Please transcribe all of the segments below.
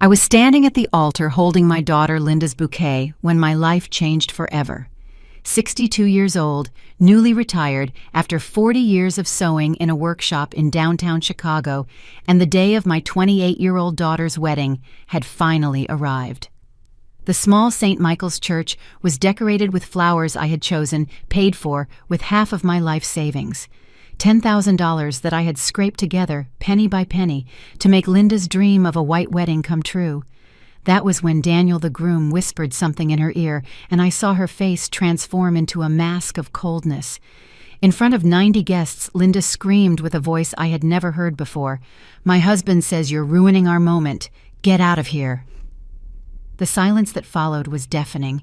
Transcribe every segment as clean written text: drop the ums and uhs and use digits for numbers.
I was standing at the altar holding my daughter Linda's bouquet when my life changed forever. 62 years old, newly retired after 40 years of sewing in a workshop in downtown Chicago, and the day of my 28-year-old daughter's wedding had finally arrived. The small St. Michael's Church was decorated with flowers I had chosen, paid for with half of my life savings. $10,000 that I had scraped together, penny by penny, to make Linda's dream of a white wedding come true. That was when Daniel the groom whispered something in her ear, and I saw her face transform into a mask of coldness. In front of 90 guests, Linda screamed with a voice I had never heard before, "My husband says you're ruining our moment. Get out of here." The silence that followed was deafening.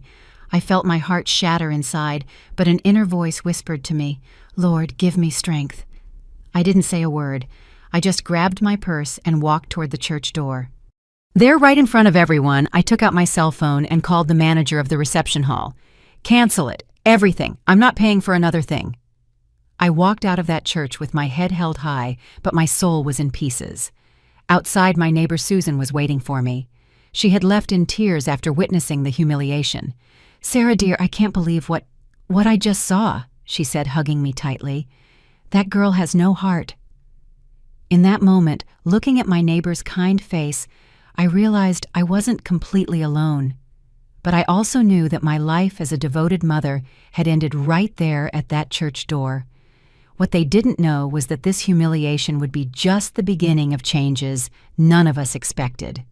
I felt my heart shatter inside, but an inner voice whispered to me, "Lord, give me strength." I didn't say a word. I just grabbed my purse and walked toward the church door. There, right in front of everyone, I took out my cell phone and called the manager of the reception hall. "Cancel it. Everything. I'm not paying for another thing." I walked out of that church with my head held high, but my soul was in pieces. Outside, my neighbor Susan was waiting for me. She had left in tears after witnessing the humiliation. "Sarah, dear, I can't believe what I just saw," she said, hugging me tightly. "That girl has no heart." In that moment, looking at my neighbor's kind face, I realized I wasn't completely alone. But I also knew that my life as a devoted mother had ended right there at that church door. What they didn't know was that this humiliation would be just the beginning of changes none of us expected.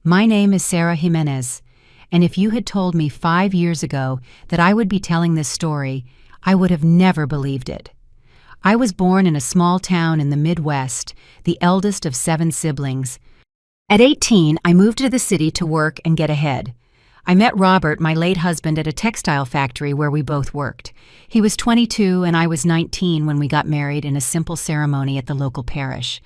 My name is Sarah Jimenez, and if you had told me 5 years ago that I would be telling this story, I would have never believed it. I was born in a small town in the Midwest, the eldest of 7 siblings. At 18, I moved to the city to work and get ahead. I met Robert, my late husband, at a textile factory where we both worked. He was 22 and I was 19 when we got married in a simple ceremony at the local parish.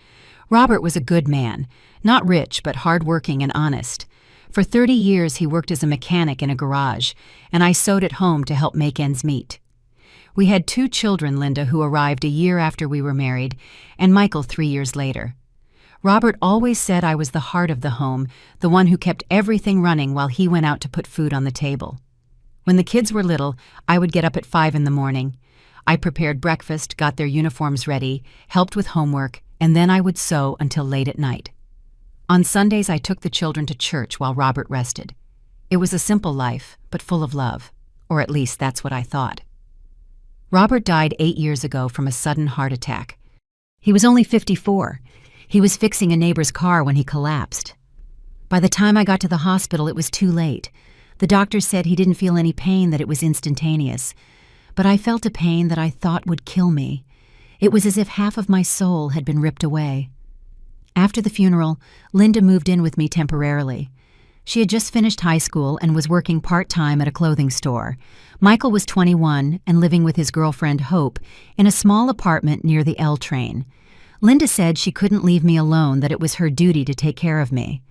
Robert was a good man, not rich but hardworking and honest. For 30 years he worked as a mechanic in a garage, and I sewed at home to help make ends meet. We had 2 children, Linda, who arrived a year after we were married, and Michael 3 years later. Robert always said I was the heart of the home, the one who kept everything running while he went out to put food on the table. When the kids were little, I would get up at 5 in the morning. I prepared breakfast, got their uniforms ready, helped with homework, and then I would sew until late at night. On Sundays, I took the children to church while Robert rested. It was a simple life, but full of love, or at least that's what I thought. Robert died 8 years ago from a sudden heart attack. He was only 54. He was fixing a neighbor's car when he collapsed. By the time I got to the hospital, it was too late. The doctor said he didn't feel any pain, that it was instantaneous. But I felt a pain that I thought would kill me. It was as if half of my soul had been ripped away. After the funeral, Linda moved in with me temporarily. She had just finished high school and was working part-time at a clothing store. Michael was 21 and living with his girlfriend Hope in a small apartment near the L train. Linda said she couldn't leave me alone, that it was her duty to take care of me.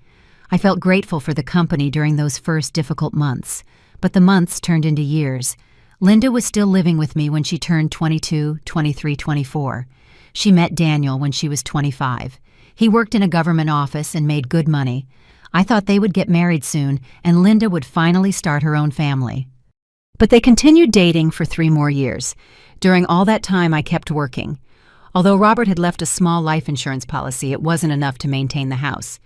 I felt grateful for the company during those first difficult months, but the months turned into years. Linda was still living with me when she turned 22, 23, 24. She met Daniel when she was 25. He worked in a government office and made good money. I thought they would get married soon, and Linda would finally start her own family. But they continued dating for 3 more years. During all that time, I kept working. Although Robert had left a small life insurance policy, it wasn't enough to maintain the house.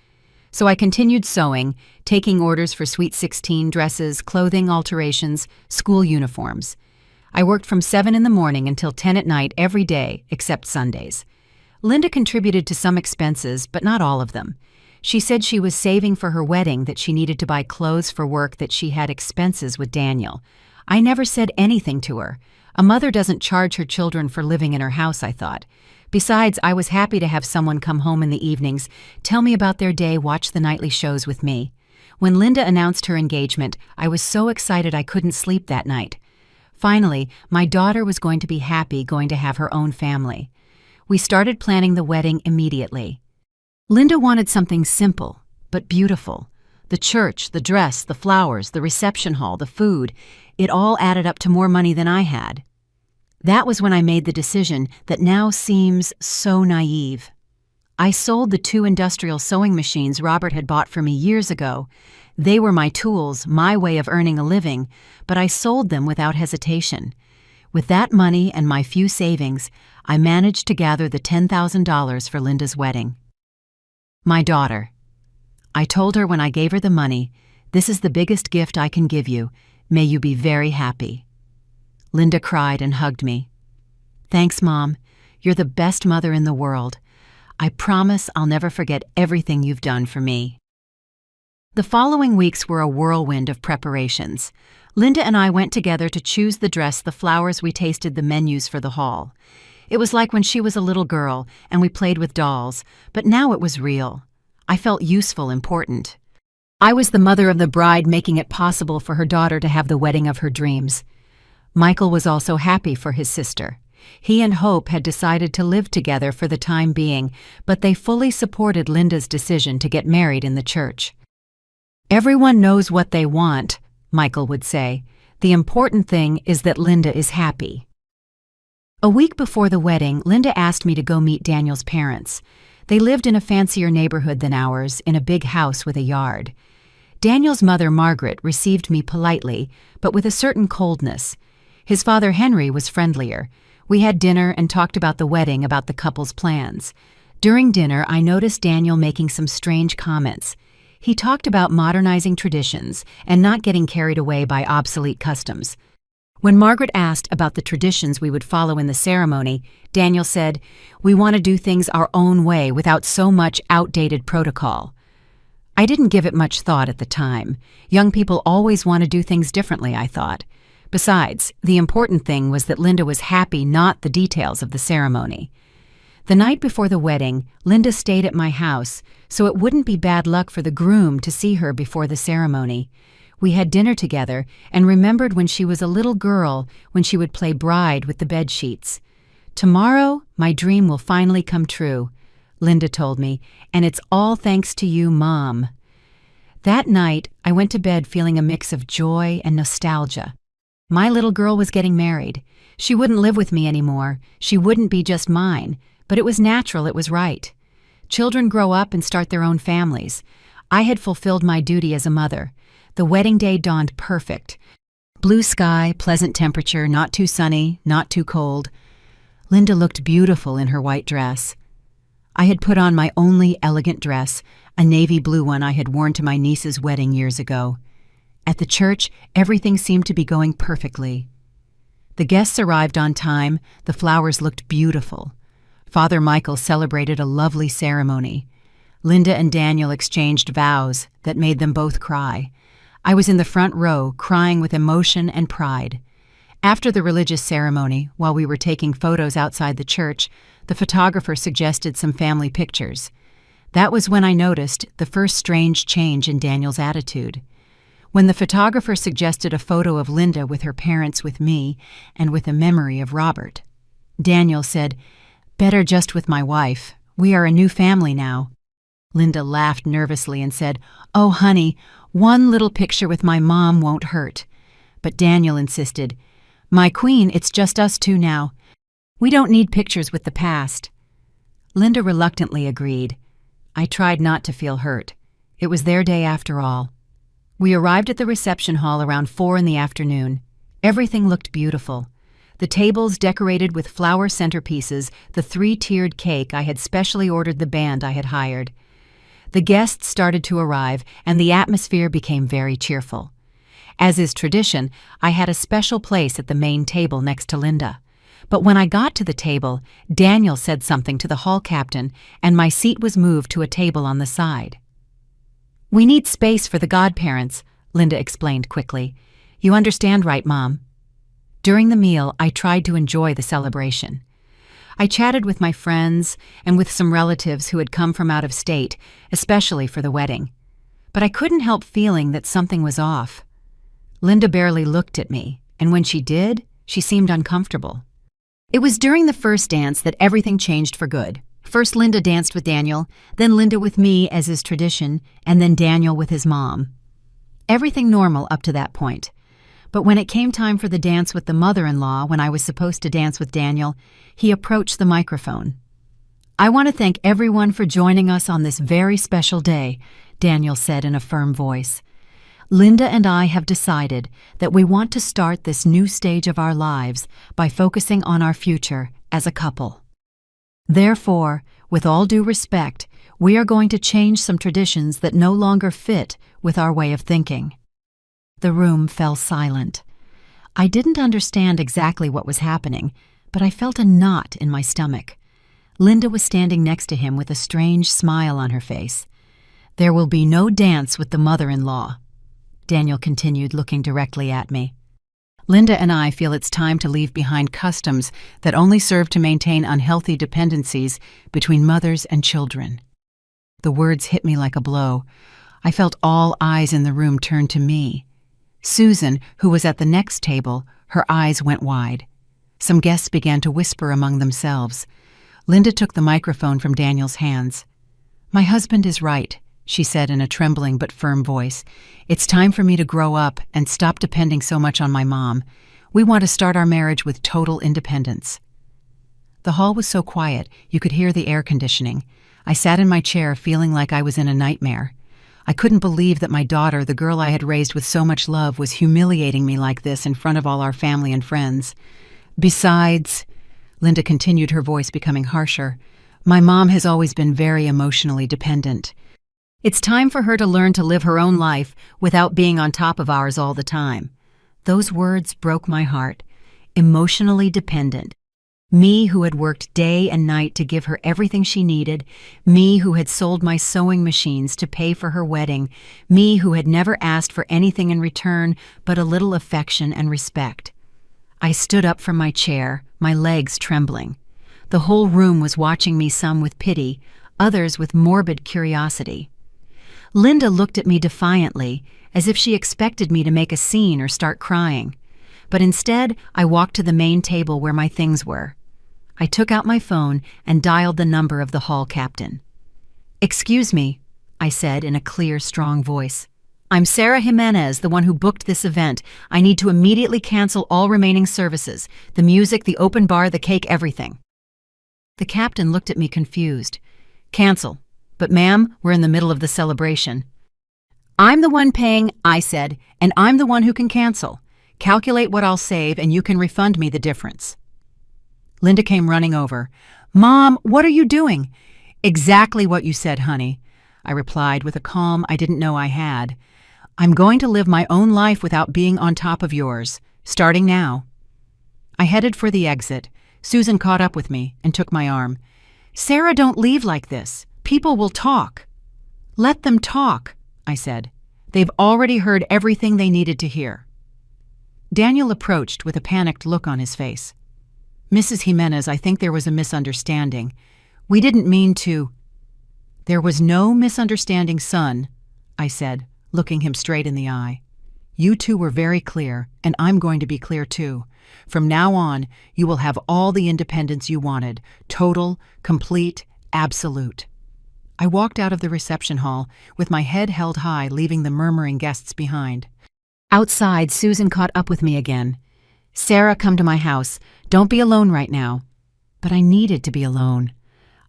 So I continued sewing, taking orders for Sweet 16 dresses, clothing alterations, school uniforms. I worked from 7 in the morning until 10 at night every day, except Sundays. Linda contributed to some expenses, but not all of them. She said she was saving for her wedding, that she needed to buy clothes for work, that she had expenses with Daniel. I never said anything to her. A mother doesn't charge her children for living in her house, I thought. Besides, I was happy to have someone come home in the evenings, tell me about their day, watch the nightly shows with me. When Linda announced her engagement, I was so excited I couldn't sleep that night. Finally, my daughter was going to be happy, going to have her own family. We started planning the wedding immediately. Linda wanted something simple, but beautiful. The church, the dress, the flowers, the reception hall, the food, it all added up to more money than I had. That was when I made the decision that now seems so naive. I sold the 2 industrial sewing machines Robert had bought for me years ago. They were my tools, my way of earning a living, but I sold them without hesitation. With that money and my few savings, I managed to gather the $10,000 for Linda's wedding. My daughter. I told her when I gave her the money, "This is the biggest gift I can give you. May you be very happy." Linda cried and hugged me. "Thanks, Mom. You're the best mother in the world. I promise I'll never forget everything you've done for me." The following weeks were a whirlwind of preparations. Linda and I went together to choose the dress, the flowers. We tasted the menus for the hall. It was like when she was a little girl and we played with dolls, but now it was real. I felt useful, important. I was the mother of the bride, making it possible for her daughter to have the wedding of her dreams. Michael was also happy for his sister. He and Hope had decided to live together for the time being, but they fully supported Linda's decision to get married in the church. "Everyone knows what they want," Michael would say. "The important thing is that Linda is happy." A week before the wedding, Linda asked me to go meet Daniel's parents. They lived in a fancier neighborhood than ours, in a big house with a yard. Daniel's mother, Margaret, received me politely, but with a certain coldness. His father, Henry, was friendlier. We had dinner and talked about the wedding, about the couple's plans. During dinner, I noticed Daniel making some strange comments. He talked about modernizing traditions and not getting carried away by obsolete customs. When Margaret asked about the traditions we would follow in the ceremony, Daniel said, "We want to do things our own way without so much outdated protocol." I didn't give it much thought at the time. Young people always want to do things differently, I thought. Besides, the important thing was that Linda was happy, not the details of the ceremony. The night before the wedding, Linda stayed at my house, so it wouldn't be bad luck for the groom to see her before the ceremony. We had dinner together and remembered when she was a little girl, when she would play bride with the bed sheets. "Tomorrow, my dream will finally come true," Linda told me, "and it's all thanks to you, Mom." That night, I went to bed feeling a mix of joy and nostalgia. My little girl was getting married. She wouldn't live with me anymore. She wouldn't be just mine. But it was natural, it was right. Children grow up and start their own families. I had fulfilled my duty as a mother. The wedding day dawned perfect. Blue sky, pleasant temperature, not too sunny, not too cold. Linda looked beautiful in her white dress. I had put on my only elegant dress, a navy blue one I had worn to my niece's wedding years ago. At the church, everything seemed to be going perfectly. The guests arrived on time. The flowers looked beautiful. Father Michael celebrated a lovely ceremony. Linda and Daniel exchanged vows that made them both cry. I was in the front row, crying with emotion and pride. After the religious ceremony, while we were taking photos outside the church, the photographer suggested some family pictures. That was when I noticed the first strange change in Daniel's attitude. When the photographer suggested a photo of Linda with her parents, with me, and with a memory of Robert, Daniel said, "Better just with my wife. We are a new family now." Linda laughed nervously and said, "Oh, honey, one little picture with my mom won't hurt." But Daniel insisted, "My queen, it's just us two now. We don't need pictures with the past." Linda reluctantly agreed. I tried not to feel hurt. It was their day after all. We arrived at the reception hall around 4 in the afternoon. Everything looked beautiful. The tables decorated with flower centerpieces, the 3-tiered cake I had specially ordered the band I had hired. The guests started to arrive, and the atmosphere became very cheerful. As is tradition, I had a special place at the main table next to Linda. But when I got to the table, Daniel said something to the hall captain, and my seat was moved to a table on the side. "We need space for the godparents," Linda explained quickly. "You understand, right, Mom?" During the meal, I tried to enjoy the celebration. I chatted with my friends and with some relatives who had come from out of state, especially for the wedding. But I couldn't help feeling that something was off. Linda barely looked at me, and when she did, she seemed uncomfortable. It was during the first dance that everything changed for good. First Linda danced with Daniel, then Linda with me, as is tradition, and then Daniel with his mom. Everything normal up to that point. But when it came time for the dance with the mother-in-law, when I was supposed to dance with Daniel, he approached the microphone. I want to thank everyone for joining us on this very special day, Daniel said in a firm voice. Linda and I have decided that we want to start this new stage of our lives by focusing on our future as a couple. Therefore, with all due respect, we are going to change some traditions that no longer fit with our way of thinking. The room fell silent. I didn't understand exactly what was happening, but I felt a knot in my stomach. Linda was standing next to him with a strange smile on her face. "There will be no dance with the mother-in-law," Daniel continued, looking directly at me. "Linda and I feel it's time to leave behind customs that only serve to maintain unhealthy dependencies between mothers and children." The words hit me like a blow. I felt all eyes in the room turn to me. Susan, who was at the next table, her eyes went wide. Some guests began to whisper among themselves. Linda took the microphone from Daniel's hands. "My husband is right," she said in a trembling but firm voice. "It's time for me to grow up and stop depending so much on my mom. We want to start our marriage with total independence." The hall was so quiet you could hear the air conditioning. I sat in my chair feeling like I was in a nightmare. I couldn't believe that my daughter, the girl I had raised with so much love, was humiliating me like this in front of all our family and friends. "Besides," Linda continued, her voice becoming harsher, "my mom has always been very emotionally dependent. It's time for her to learn to live her own life without being on top of ours all the time." Those words broke my heart. Emotionally dependent. Me who had worked day and night to give her everything she needed, me who had sold my sewing machines to pay for her wedding, me who had never asked for anything in return but a little affection and respect. I stood up from my chair, my legs trembling. The whole room was watching me, some with pity, others with morbid curiosity. Linda looked at me defiantly, as if she expected me to make a scene or start crying. But instead, I walked to the main table where my things were. I took out my phone and dialed the number of the hall captain. "Excuse me," I said in a clear, strong voice. "I'm Sarah Jimenez, the one who booked this event. I need to immediately cancel all remaining services, the music, the open bar, the cake, everything." The captain looked at me confused. "Cancel. But ma'am, we're in the middle of the celebration." "I'm the one paying," I said, "and I'm the one who can cancel. Calculate what I'll save and you can refund me the difference." Linda came running over. "Mom, what are you doing?" "Exactly what you said, honey," I replied with a calm I didn't know I had. "I'm going to live my own life without being on top of yours, starting now." I headed for the exit. Susan caught up with me and took my arm. "Sarah, don't leave like this. People will talk." "Let them talk," I said. "They've already heard everything they needed to hear." Daniel approached with a panicked look on his face. "Mrs. Jimenez, I think there was a misunderstanding. We didn't mean to—" "There was no misunderstanding, son," I said, looking him straight in the eye. "You two were very clear, and I'm going to be clear too. From now on, you will have all the independence you wanted, total, complete, absolute." I walked out of the reception hall with my head held high, leaving the murmuring guests behind. Outside, Susan caught up with me again. "Sarah, come to my house. Don't be alone right now." But I needed to be alone.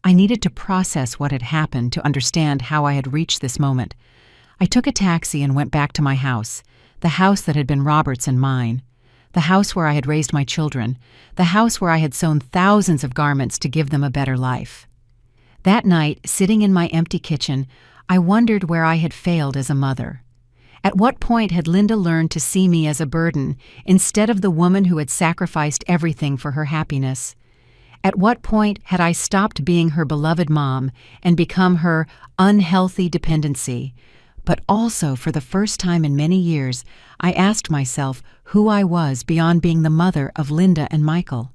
I needed to process what had happened to understand how I had reached this moment. I took a taxi and went back to my house, the house that had been Robert's and mine, the house where I had raised my children, the house where I had sewn thousands of garments to give them a better life. That night, sitting in my empty kitchen, I wondered where I had failed as a mother. At what point had Linda learned to see me as a burden instead of the woman who had sacrificed everything for her happiness? At what point had I stopped being her beloved mom and become her unhealthy dependency? But also, for the first time in many years, I asked myself who I was beyond being the mother of Linda and Michael.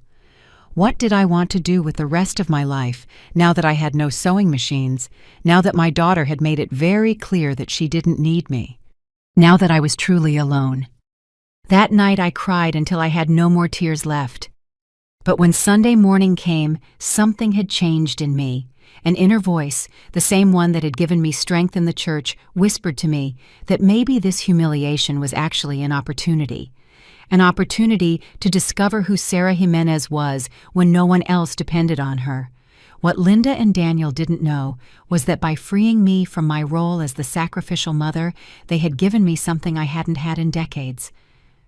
What did I want to do with the rest of my life, now that I had no sewing machines, now that my daughter had made it very clear that she didn't need me, now that I was truly alone? That night I cried until I had no more tears left. But when Sunday morning came, something had changed in me. An inner voice, the same one that had given me strength in the church, whispered to me that maybe this humiliation was actually an opportunity to discover who Sarah Jimenez was when no one else depended on her, What Linda and Daniel didn't know was that by freeing me from my role as the sacrificial mother, they had given me something I hadn't had in decades: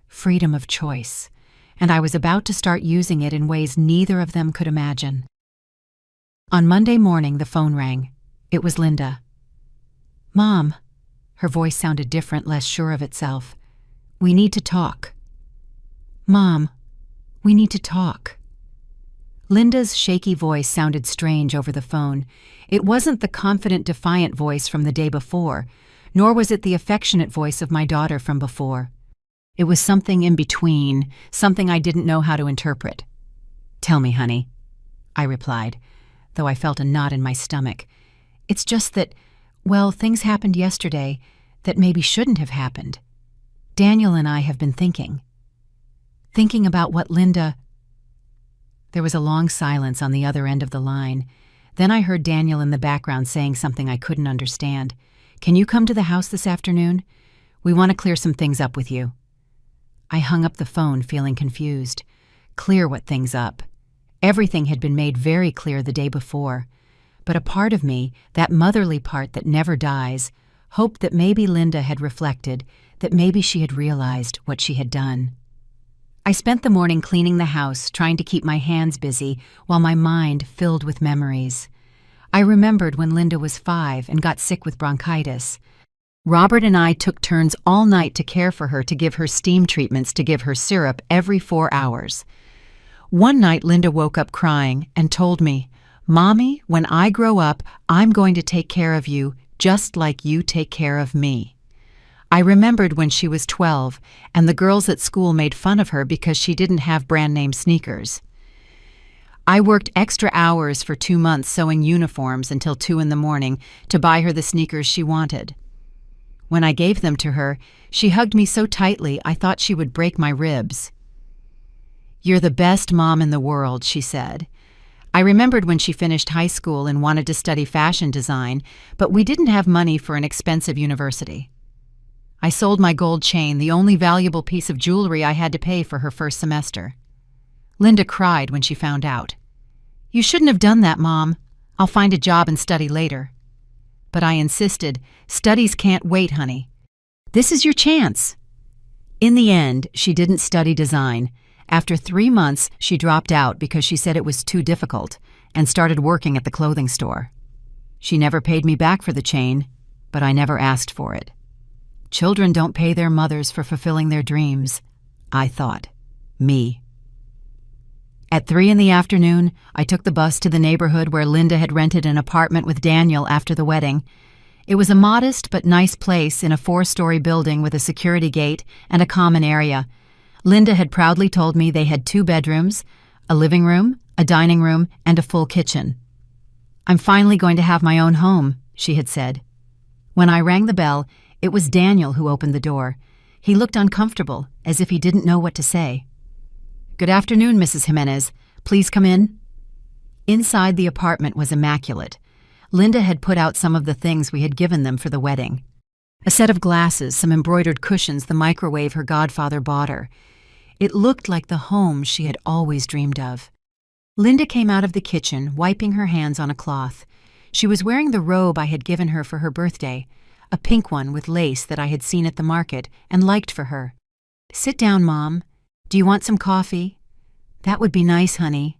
freedom of choice. And I was about to start using it in ways neither of them could imagine. On Monday morning, the phone rang. It was Linda. "Mom." Her voice sounded different, less sure of itself. "We need to talk." "Mom, we need to talk." Linda's shaky voice sounded strange over the phone. It wasn't the confident, defiant voice from the day before, nor was it the affectionate voice of my daughter from before. It was something in between, something I didn't know how to interpret. "Tell me, honey," I replied, though I felt a knot in my stomach. "It's just that, well, things happened yesterday that maybe shouldn't have happened. Daniel and I have been thinking about what Linda—" There was a long silence on the other end of the line. Then I heard Daniel in the background saying something I couldn't understand. "Can you come to the house this afternoon? We want to clear some things up with you." I hung up the phone, feeling confused. Clear what things up? Everything had been made very clear the day before. But a part of me, that motherly part that never dies, hoped that maybe Linda had reflected, that maybe she had realized what she had done. I spent the morning cleaning the house, trying to keep my hands busy while my mind filled with memories. I remembered when Linda was 5 and got sick with bronchitis. Robert and I took turns all night to care for her, to give her steam treatments, to give her syrup every 4 hours. One night Linda woke up crying and told me, "Mommy, when I grow up, I'm going to take care of you just like you take care of me." I remembered when she was 12 and the girls at school made fun of her because she didn't have brand-name sneakers. I worked extra hours for 2 months sewing uniforms until 2 in the morning to buy her the sneakers she wanted. When I gave them to her, she hugged me so tightly I thought she would break my ribs. "You're the best mom in the world," she said. I remembered when she finished high school and wanted to study fashion design, but we didn't have money for an expensive university. I sold my gold chain, the only valuable piece of jewelry I had to pay for her first semester. Linda cried when she found out. "You shouldn't have done that, Mom. I'll find a job and study later." But I insisted, "Studies can't wait, honey. This is your chance." In the end, she didn't study design. After 3 months, she dropped out because she said it was too difficult and started working at the clothing store. She never paid me back for the chain, but I never asked for it. Children don't pay their mothers for fulfilling their dreams, I thought. Me. At 3 in the afternoon, I took the bus to the neighborhood where Linda had rented an apartment with Daniel after the wedding. It was a modest but nice place in a 4-story building with a security gate and a common area. Linda had proudly told me they had 2 bedrooms, a living room, a dining room, and a full kitchen. "I'm finally going to have my own home," she had said. When I rang the bell, it was Daniel who opened the door. He looked uncomfortable, as if he didn't know what to say. "Good afternoon, Mrs. Jimenez. Please come in." Inside, the apartment was immaculate. Linda had put out some of the things we had given them for the wedding. A set of glasses, some embroidered cushions, the microwave her godfather bought her. It looked like the home she had always dreamed of. Linda came out of the kitchen, wiping her hands on a cloth. She was wearing the robe I had given her for her birthday, a pink one with lace that I had seen at the market and liked for her. "Sit down, Mom. Do you want some coffee?" "That would be nice, honey."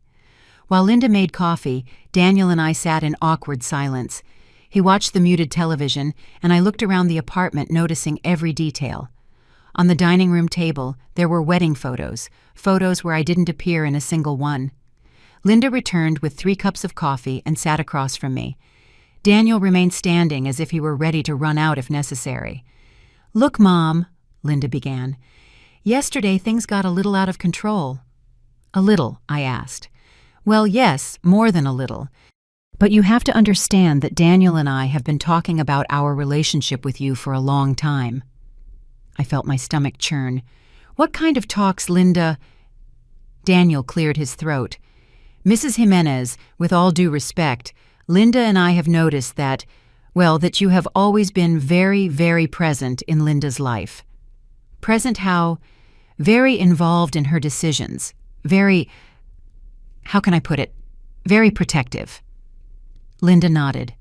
While Linda made coffee, Daniel and I sat in awkward silence. He watched the muted television, and I looked around the apartment, noticing every detail. On the dining room table, there were wedding photos where I didn't appear in a single one. Linda returned with 3 cups of coffee and sat across from me. Daniel remained standing as if he were ready to run out if necessary. "Look, Mom," Linda began. "Yesterday things got a little out of control." "A little?" I asked. "Well, yes, more than a little. But you have to understand that Daniel and I have been talking about our relationship with you for a long time." I felt my stomach churn. "What kind of talks, Linda?" Daniel cleared his throat. "Mrs. Jimenez, with all due respect, Linda and I have noticed that, well, that you have always been very, very present in Linda's life. Present how? Very involved in her decisions. Very, how can I put it? Very protective. Linda nodded.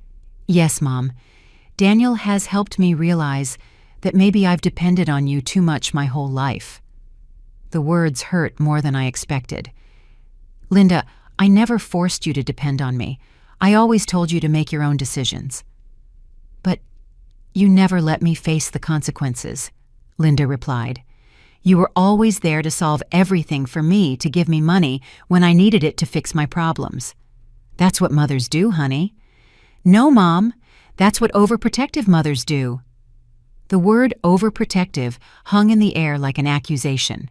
Yes, Mom. Daniel has helped me realize that maybe I've depended on you too much my whole life. The words hurt more than I expected. Linda, I never forced you to depend on me. I always told you to make your own decisions. But you never let me face the consequences, Linda replied. You were always there to solve everything for me, to give me money when I needed it to fix my problems. That's what mothers do, honey. No, Mom, that's what overprotective mothers do. The word overprotective hung in the air like an accusation.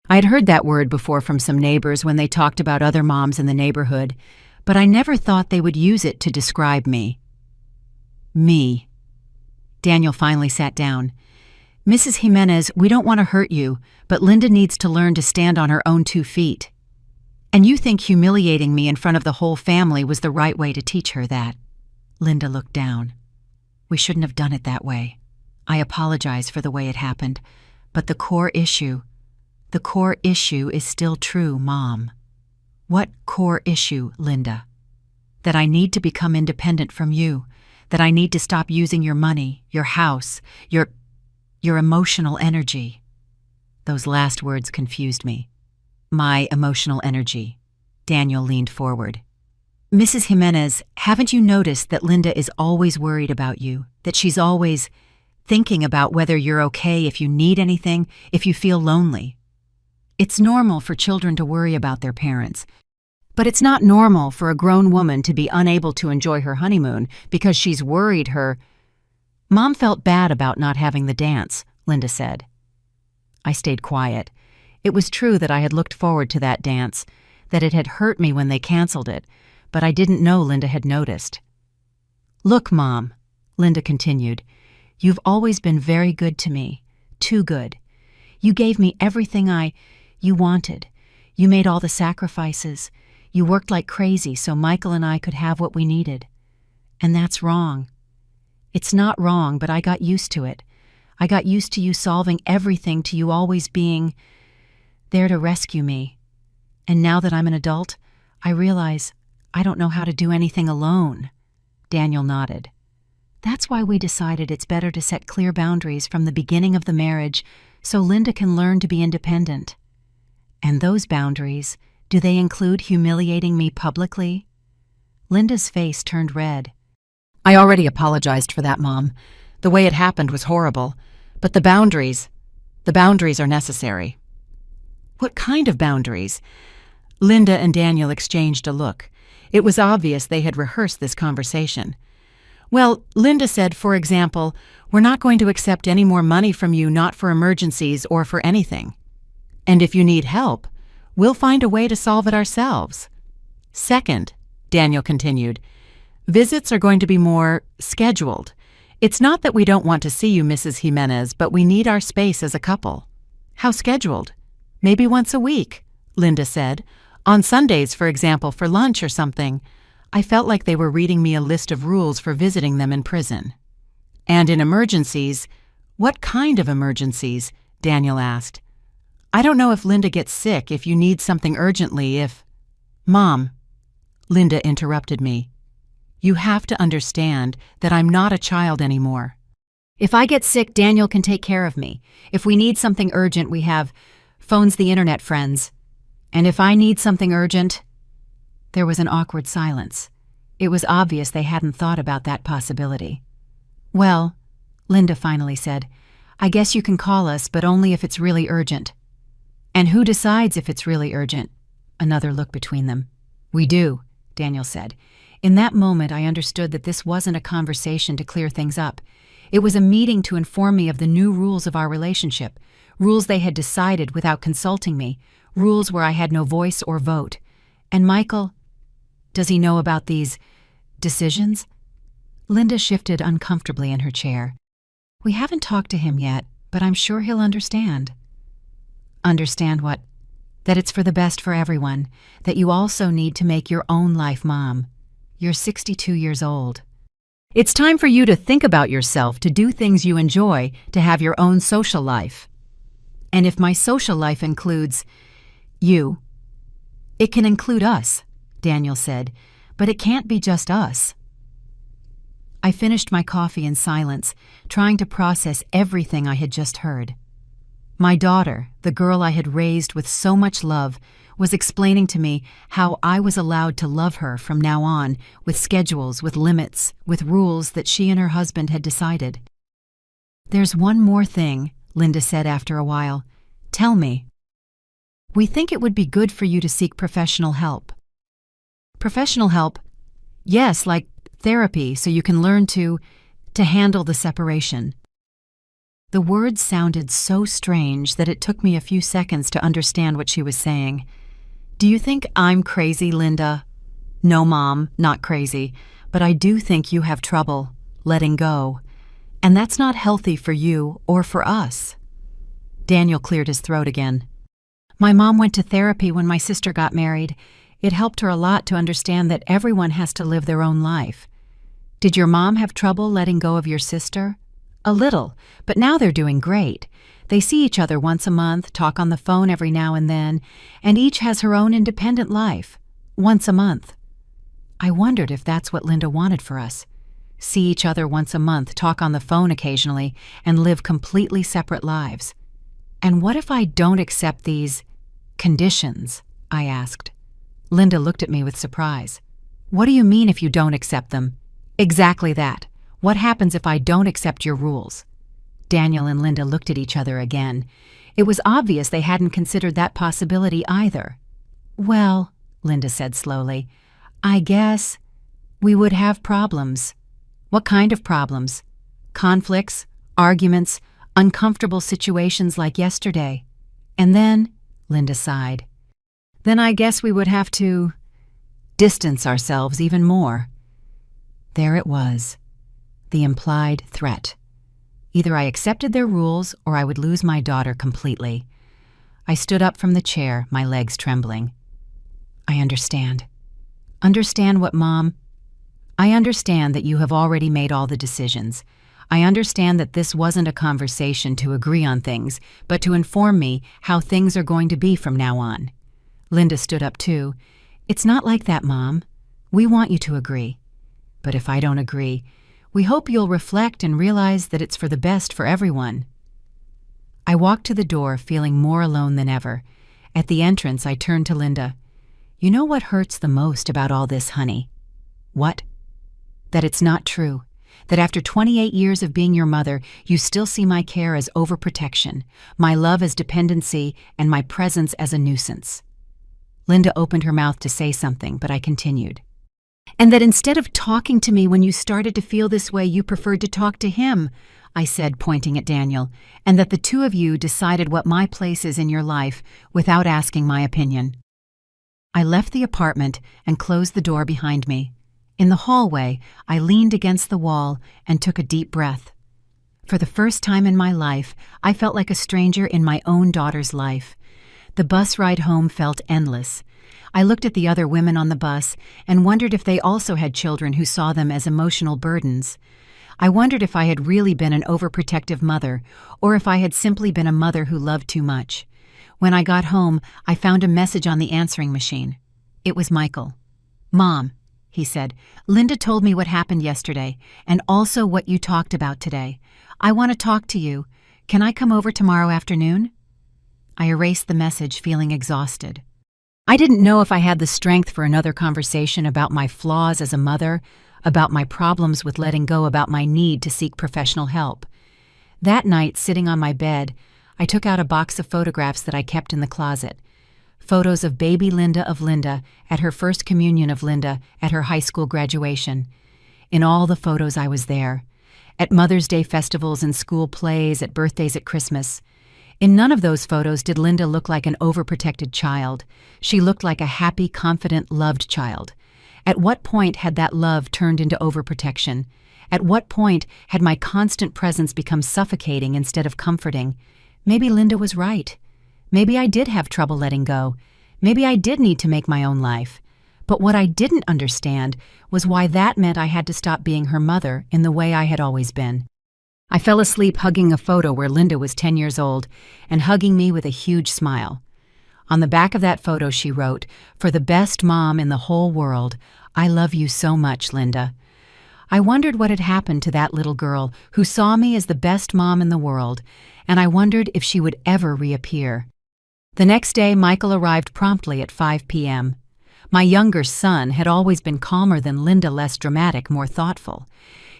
I had heard that word before from some neighbors when they talked about other moms in the neighborhood, but I never thought they would use it to describe me. Me. Daniel finally sat down. Mrs. Jimenez, we don't want to hurt you, but Linda needs to learn to stand on her own 2 feet. And you think humiliating me in front of the whole family was the right way to teach her that? Linda looked down. We shouldn't have done it that way. I apologize for the way it happened, but the core issue is still true, Mom. What core issue, Linda? That I need to become independent from you, that I need to stop using your money, your house, your emotional energy. Those last words confused me. My emotional energy. Daniel leaned forward. Mrs. Jimenez, haven't you noticed that Linda is always worried about you, that she's always thinking about whether you're okay, if you need anything, if you feel lonely? It's normal for children to worry about their parents, but it's not normal for a grown woman to be unable to enjoy her honeymoon because she's worried her... Mom felt bad about not having the dance, Linda said. I stayed quiet. It was true that I had looked forward to that dance, that it had hurt me when they canceled it, but I didn't know Linda had noticed. Look, Mom, Linda continued, you've always been very good to me, too good. You gave me everything you wanted. You made all the sacrifices. You worked like crazy so Michael and I could have what we needed. And that's wrong. It's not wrong, but I got used to it. I got used to you solving everything, to you always being there to rescue me. And now that I'm an adult, I realize I don't know how to do anything alone. Daniel nodded. That's why we decided it's better to set clear boundaries from the beginning of the marriage so Linda can learn to be independent. And those boundaries, do they include humiliating me publicly? Linda's face turned red. I already apologized for that, Mom. The way it happened was horrible. But the boundaries are necessary. What kind of boundaries? Linda and Daniel exchanged a look. It was obvious they had rehearsed this conversation. Well, Linda said, for example, we're not going to accept any more money from you, not for emergencies or for anything. And if you need help, we'll find a way to solve it ourselves. Second, Daniel continued, visits are going to be more scheduled. It's not that we don't want to see you, Mrs. Jimenez, but we need our space as a couple. How scheduled? Maybe once a week, Linda said. On Sundays, for example, for lunch or something. I felt like they were reading me a list of rules for visiting them in prison. And in emergencies, what kind of emergencies? Daniel asked. I don't know if Linda gets sick, if you need something urgently, if... Mom, Linda interrupted me. You have to understand that I'm not a child anymore. If I get sick, Daniel can take care of me. If we need something urgent, we have phones the internet friends. And if I need something urgent... There was an awkward silence. It was obvious they hadn't thought about that possibility. Well, Linda finally said, I guess you can call us, but only if it's really urgent. And who decides if it's really urgent? Another look between them. We do, Daniel said. In that moment, I understood that this wasn't a conversation to clear things up. It was a meeting to inform me of the new rules of our relationship, rules they had decided without consulting me, rules where I had no voice or vote. And Michael, does he know about these decisions? Linda shifted uncomfortably in her chair. We haven't talked to him yet, but I'm sure he'll understand. Understand what? That it's for the best for everyone, that you also need to make your own life, Mom. You're 62 years old. It's time for you to think about yourself, to do things you enjoy, to have your own social life. And if my social life includes you, it can include us, Daniel said, but it can't be just us. I finished my coffee in silence, trying to process everything I had just heard. My daughter, the girl I had raised with so much love, was explaining to me how I was allowed to love her from now on, with schedules, with limits, with rules that she and her husband had decided. "There's one more thing," Linda said after a while. "Tell me." "We think it would be good for you to seek professional help." "Professional help?" "Yes, like therapy, so you can learn to handle the separation." The words sounded so strange that it took me a few seconds to understand what she was saying. "Do you think I'm crazy, Linda?" "No, Mom, not crazy, but I do think you have trouble letting go. And that's not healthy for you or for us." Daniel cleared his throat again. "My mom went to therapy when my sister got married. It helped her a lot to understand that everyone has to live their own life." "Did your mom have trouble letting go of your sister?" "A little, but now they're doing great. They see each other once a month, talk on the phone every now and then, and each has her own independent life. Once a month." I wondered if that's what Linda wanted for us. See each other once a month, talk on the phone occasionally, and live completely separate lives. "And what if I don't accept these conditions?" I asked. Linda looked at me with surprise. "What do you mean if you don't accept them?" "Exactly that. What happens if I don't accept your rules?" Daniel and Linda looked at each other again. It was obvious they hadn't considered that possibility either. "Well," Linda said slowly, "I guess we would have problems." "What kind of problems?" "Conflicts, arguments, uncomfortable situations like yesterday. And then," Linda sighed, "then I guess we would have to distance ourselves even more." There it was, the implied threat. Either I accepted their rules or I would lose my daughter completely. I stood up from the chair, my legs trembling. "I understand." "Understand what, Mom?" "I understand that you have already made all the decisions. I understand that this wasn't a conversation to agree on things, but to inform me how things are going to be from now on." Linda stood up too. "It's not like that, Mom. We want you to agree. But if I don't agree, we hope you'll reflect and realize that it's for the best for everyone." I walked to the door, feeling more alone than ever. At the entrance, I turned to Linda. "You know what hurts the most about all this, honey?" "What?" "That it's not true. That after 28 years of being your mother, you still see my care as overprotection, my love as dependency, and my presence as a nuisance." Linda opened her mouth to say something, but I continued. "And that instead of talking to me when you started to feel this way, you preferred to talk to him," I said, pointing at Daniel, "and that the two of you decided what my place is in your life without asking my opinion." I left the apartment and closed the door behind me. In the hallway, I leaned against the wall and took a deep breath. For the first time in my life, I felt like a stranger in my own daughter's life. The bus ride home felt endless. I looked at the other women on the bus and wondered if they also had children who saw them as emotional burdens. I wondered if I had really been an overprotective mother, or if I had simply been a mother who loved too much. When I got home, I found a message on the answering machine. It was Michael. "Mom," he said, "Linda told me what happened yesterday, and also what you talked about today. I want to talk to you. Can I come over tomorrow afternoon?" I erased the message, feeling exhausted. I didn't know if I had the strength for another conversation about my flaws as a mother, about my problems with letting go, about my need to seek professional help. That night, sitting on my bed, I took out a box of photographs that I kept in the closet. Photos of baby Linda of Linda, at her first communion of Linda, at her high school graduation. In all the photos I was there. At Mother's Day festivals and school plays, at birthdays, at Christmas. In none of those photos did Linda look like an overprotected child. She looked like a happy, confident, loved child. At what point had that love turned into overprotection? At what point had my constant presence become suffocating instead of comforting? Maybe Linda was right. Maybe I did have trouble letting go. Maybe I did need to make my own life. But what I didn't understand was why that meant I had to stop being her mother in the way I had always been. I fell asleep hugging a photo where Linda was 10 years old and hugging me with a huge smile. On the back of that photo she wrote, "For the best mom in the whole world, I love you so much, Linda." I wondered what had happened to that little girl who saw me as the best mom in the world, and I wondered if she would ever reappear. The next day, Michael arrived promptly at 5 p.m. My younger son had always been calmer than Linda, less dramatic, more thoughtful.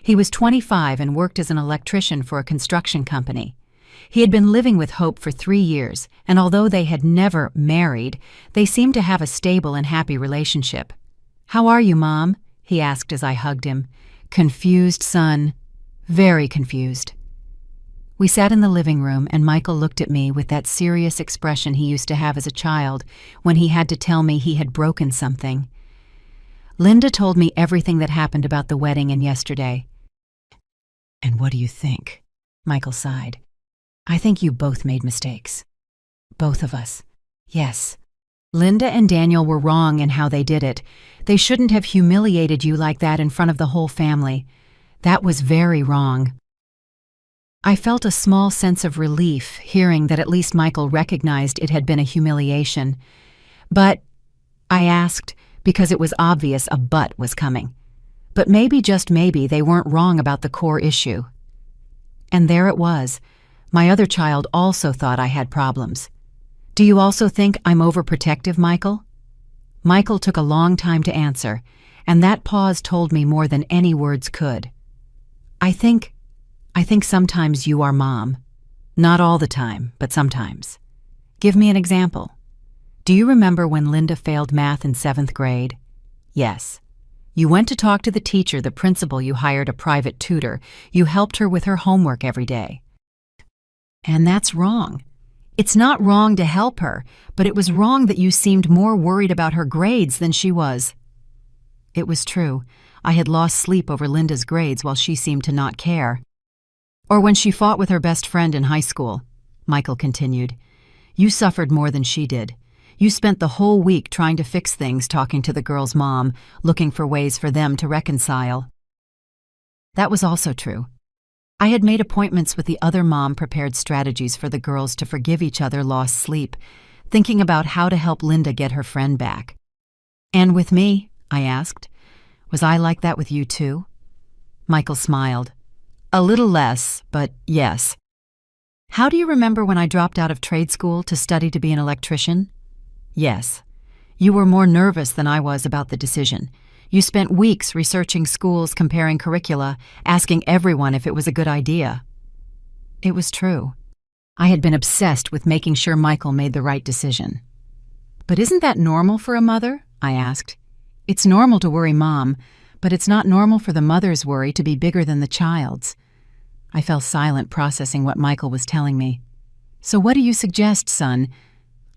He was 25 and worked as an electrician for a construction company. He had been living with Hope for 3 years, and although they had never married, they seemed to have a stable and happy relationship. "How are you, Mom?" he asked as I hugged him. "Confused, son. Very confused." We sat in the living room, and Michael looked at me with that serious expression he used to have as a child when he had to tell me he had broken something. "Linda told me everything that happened about the wedding and yesterday." "And what do you think?" Michael sighed. "I think you both made mistakes. Both of us. Yes. Linda and Daniel were wrong in how they did it. They shouldn't have humiliated you like that in front of the whole family. That was very wrong." I felt a small sense of relief hearing that at least Michael recognized it had been a humiliation. "But," I asked, because it was obvious a but was coming. "But maybe, just maybe, they weren't wrong about the core issue." And there it was. My other child also thought I had problems. "Do you also think I'm overprotective, Michael?" Michael took a long time to answer, and that pause told me more than any words could. I think sometimes you are, Mom. Not all the time, but sometimes." "Give me an example." "Do you remember when Linda failed math in 7th grade? Yes. You went to talk to the teacher, the principal. You hired a private tutor. You helped her with her homework every day. And that's wrong. It's not wrong to help her, but it was wrong that you seemed more worried about her grades than she was." It was true. I had lost sleep over Linda's grades while she seemed to not care. "Or when she fought with her best friend in high school," Michael continued. "You suffered more than she did. You spent the whole week trying to fix things, talking to the girl's mom, looking for ways for them to reconcile." That was also true. I had made appointments with the other mom, prepared strategies for the girls to forgive each other, lost sleep, thinking about how to help Linda get her friend back. "And with me?" I asked. "Was I like that with you too?" Michael smiled. "A little less, but yes." "How do you remember when I dropped out of trade school to study to be an electrician?" "Yes. You were more nervous than I was about the decision. You spent weeks researching schools, comparing curricula, asking everyone if it was a good idea." It was true. I had been obsessed with making sure Michael made the right decision. "But isn't that normal for a mother?" I asked. "It's normal to worry, Mom, but it's not normal for the mother's worry to be bigger than the child's." I fell silent, processing what Michael was telling me. "So what do you suggest, son?"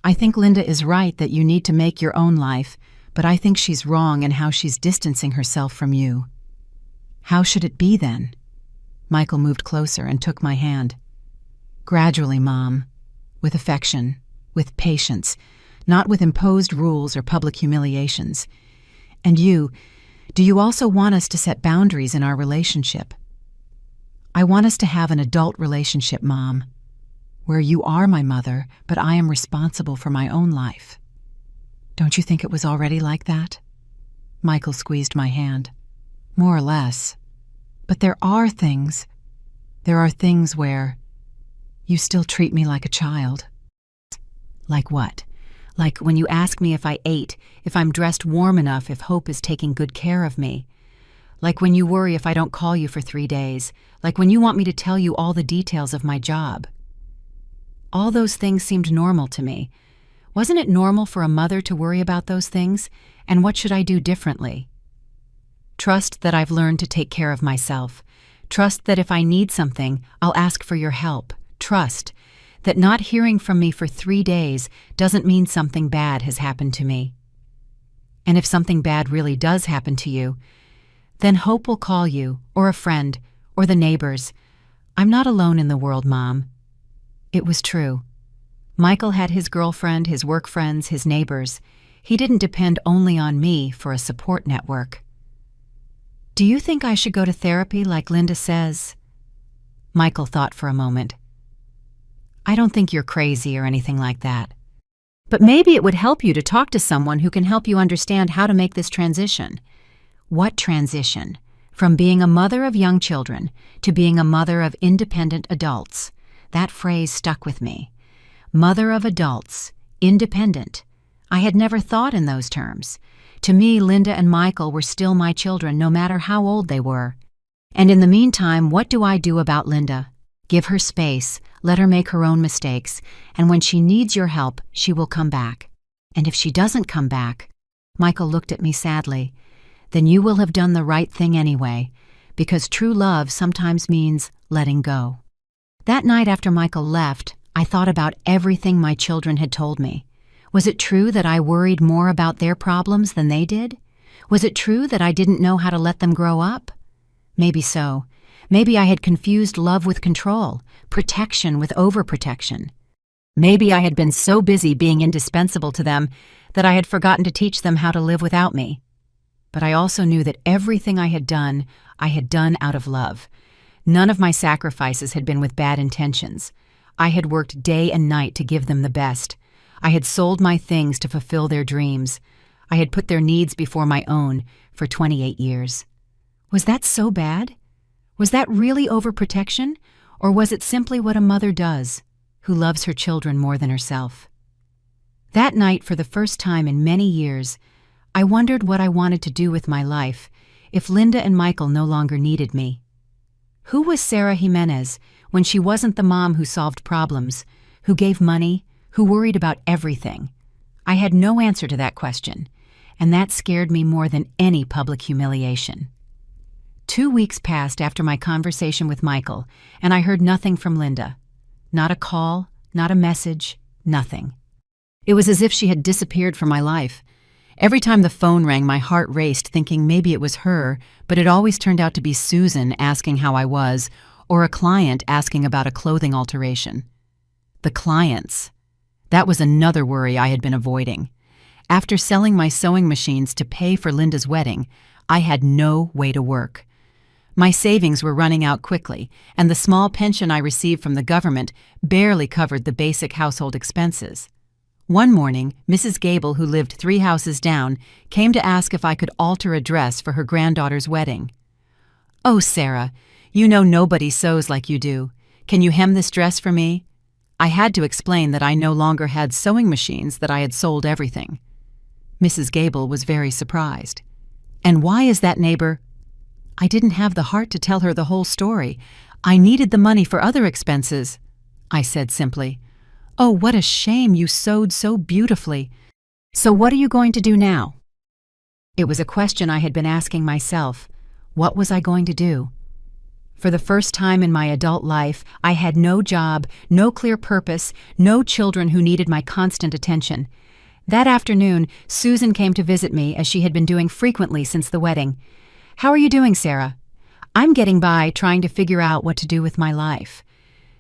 "I think Linda is right that you need to make your own life, but I think she's wrong in how she's distancing herself from you." "How should it be then?" Michael moved closer and took my hand. "Gradually, Mom. With affection, with patience, not with imposed rules or public humiliations. And do you also want us to set boundaries in our relationship?" "I want us to have an adult relationship, Mom, where you are my mother, but I am responsible for my own life." "Don't you think it was already like that?" Michael squeezed my hand. "More or less. But there are things where you still treat me like a child." "Like what? Like when you ask me if I ate, if I'm dressed warm enough, if Hope is taking good care of me. Like when you worry if I don't call you for 3 days. Like when you want me to tell you all the details of my job." All those things seemed normal to me. Wasn't it normal for a mother to worry about those things? And what should I do differently? "Trust that I've learned to take care of myself. Trust that if I need something, I'll ask for your help. Trust that not hearing from me for 3 days doesn't mean something bad has happened to me. And if something bad really does happen to you, then Hope will call you, or a friend, or the neighbors. I'm not alone in the world, Mom." It was true. Michael had his girlfriend, his work friends, his neighbors. He didn't depend only on me for a support network. "Do you think I should go to therapy like Linda says?" Michael thought for a moment. "I don't think you're crazy or anything like that. But maybe it would help you to talk to someone who can help you understand how to make this transition." "What transition? From being a mother of young children to being a mother of independent adults. That phrase stuck with me. Mother of adults, independent. I had never thought in those terms. To me, Linda and Michael were still my children, no matter how old they were. And in the meantime, what do I do about Linda? Give her space, let her make her own mistakes, and when she needs your help, she will come back. And if she doesn't come back, Michael looked at me sadly, then you will have done the right thing anyway, because true love sometimes means letting go. That night after Michael left, I thought about everything my children had told me. Was it true that I worried more about their problems than they did? Was it true that I didn't know how to let them grow up? Maybe so. Maybe I had confused love with control, protection with overprotection. Maybe I had been so busy being indispensable to them that I had forgotten to teach them how to live without me. But I also knew that everything I had done out of love. None of my sacrifices had been with bad intentions. I had worked day and night to give them the best. I had sold my things to fulfill their dreams. I had put their needs before my own for 28 years. Was that so bad? Was that really overprotection? Or was it simply what a mother does, who loves her children more than herself? That night, for the first time in many years, I wondered what I wanted to do with my life if Linda and Michael no longer needed me. Who was Sarah Jimenez when she wasn't the mom who solved problems, who gave money, who worried about everything? I had no answer to that question, and that scared me more than any public humiliation. 2 weeks passed after my conversation with Michael, and I heard nothing from Linda. Not a call, not a message, nothing. It was as if she had disappeared from my life. Every time the phone rang, my heart raced, thinking maybe it was her, but it always turned out to be Susan asking how I was, or a client asking about a clothing alteration. The clients. That was another worry I had been avoiding. After selling my sewing machines to pay for Linda's wedding, I had no way to work. My savings were running out quickly, and the small pension I received from the government barely covered the basic household expenses. One morning, Mrs. Gable, who lived 3 houses down, came to ask if I could alter a dress for her granddaughter's wedding. "Oh, Sarah, you know nobody sews like you do. Can you hem this dress for me?" I had to explain that I no longer had sewing machines, that I had sold everything. Mrs. Gable was very surprised. "And why is that, neighbor?" I didn't have the heart to tell her the whole story. I needed the money for other expenses, I said simply. "Oh, what a shame, you sewed so beautifully. So what are you going to do now?" It was a question I had been asking myself. What was I going to do? For the first time in my adult life, I had no job, no clear purpose, no children who needed my constant attention. That afternoon, Susan came to visit me, as she had been doing frequently since the wedding. "How are you doing, Sarah?" "I'm getting by, trying to figure out what to do with my life."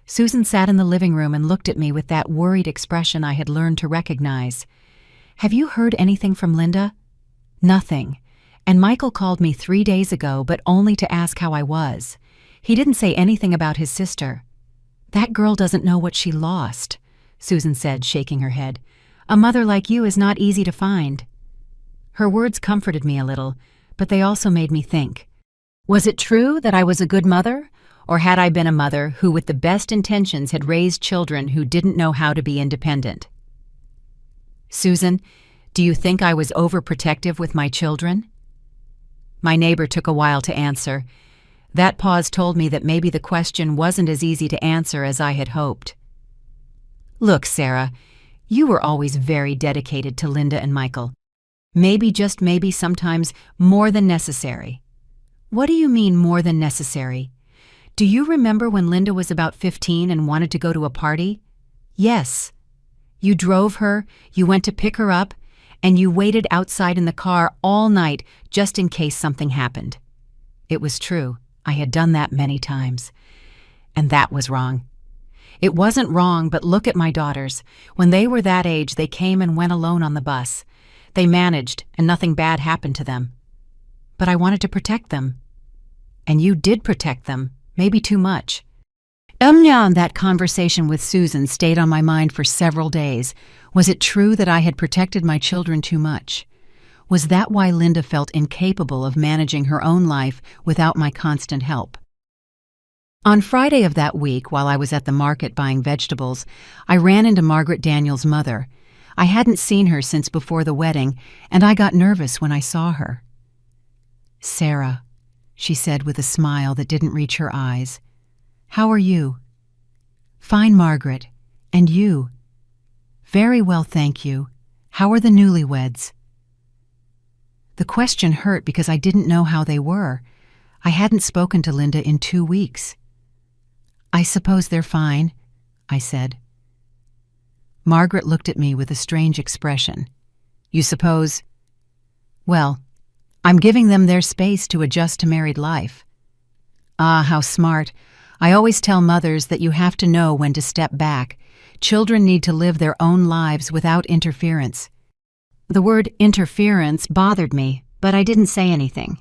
Susan sat in the living room and looked at me with that worried expression I had learned to recognize. "Have you heard anything from Linda?" "Nothing. And Michael called me 3 days ago, but only to ask how I was. He didn't say anything about his sister." "That girl doesn't know what she lost," Susan said, shaking her head. "A mother like you is not easy to find." Her words comforted me a little, but they also made me think. Was it true that I was a good mother? Or had I been a mother who, with the best intentions, had raised children who didn't know how to be independent? "Susan, do you think I was overprotective with my children?" My neighbor took a while to answer. That pause told me that maybe the question wasn't as easy to answer as I had hoped. "Look, Sarah, you were always very dedicated to Linda and Michael. Maybe, just maybe, sometimes more than necessary." "What do you mean, more than necessary?" "Do you remember when Linda was about 15 and wanted to go to a party?" "Yes." "You drove her, you went to pick her up, and you waited outside in the car all night just in case something happened." It was true. I had done that many times. And that was wrong. It wasn't wrong, but look at my daughters. When they were that age, they came and went alone on the bus. They managed, and nothing bad happened to them. But I wanted to protect them. And you did protect them. Maybe too much. That conversation with Susan stayed on my mind for several days. Was it true that I had protected my children too much? Was that why Linda felt incapable of managing her own life without my constant help? On Friday of that week, while I was at the market buying vegetables, I ran into Margaret Daniel's mother. I hadn't seen her since before the wedding, and I got nervous when I saw her. "Sarah," she said with a smile that didn't reach her eyes. "How are you?" "Fine, Margaret. And you?" "Very well, thank you. How are the newlyweds?" The question hurt because I didn't know how they were. I hadn't spoken to Linda in 2 weeks. "I suppose they're fine," I said. Margaret looked at me with a strange expression. "You suppose?" "Well, I'm giving them their space to adjust to married life." "Ah, how smart. I always tell mothers that you have to know when to step back. Children need to live their own lives without interference." The word interference bothered me, but I didn't say anything.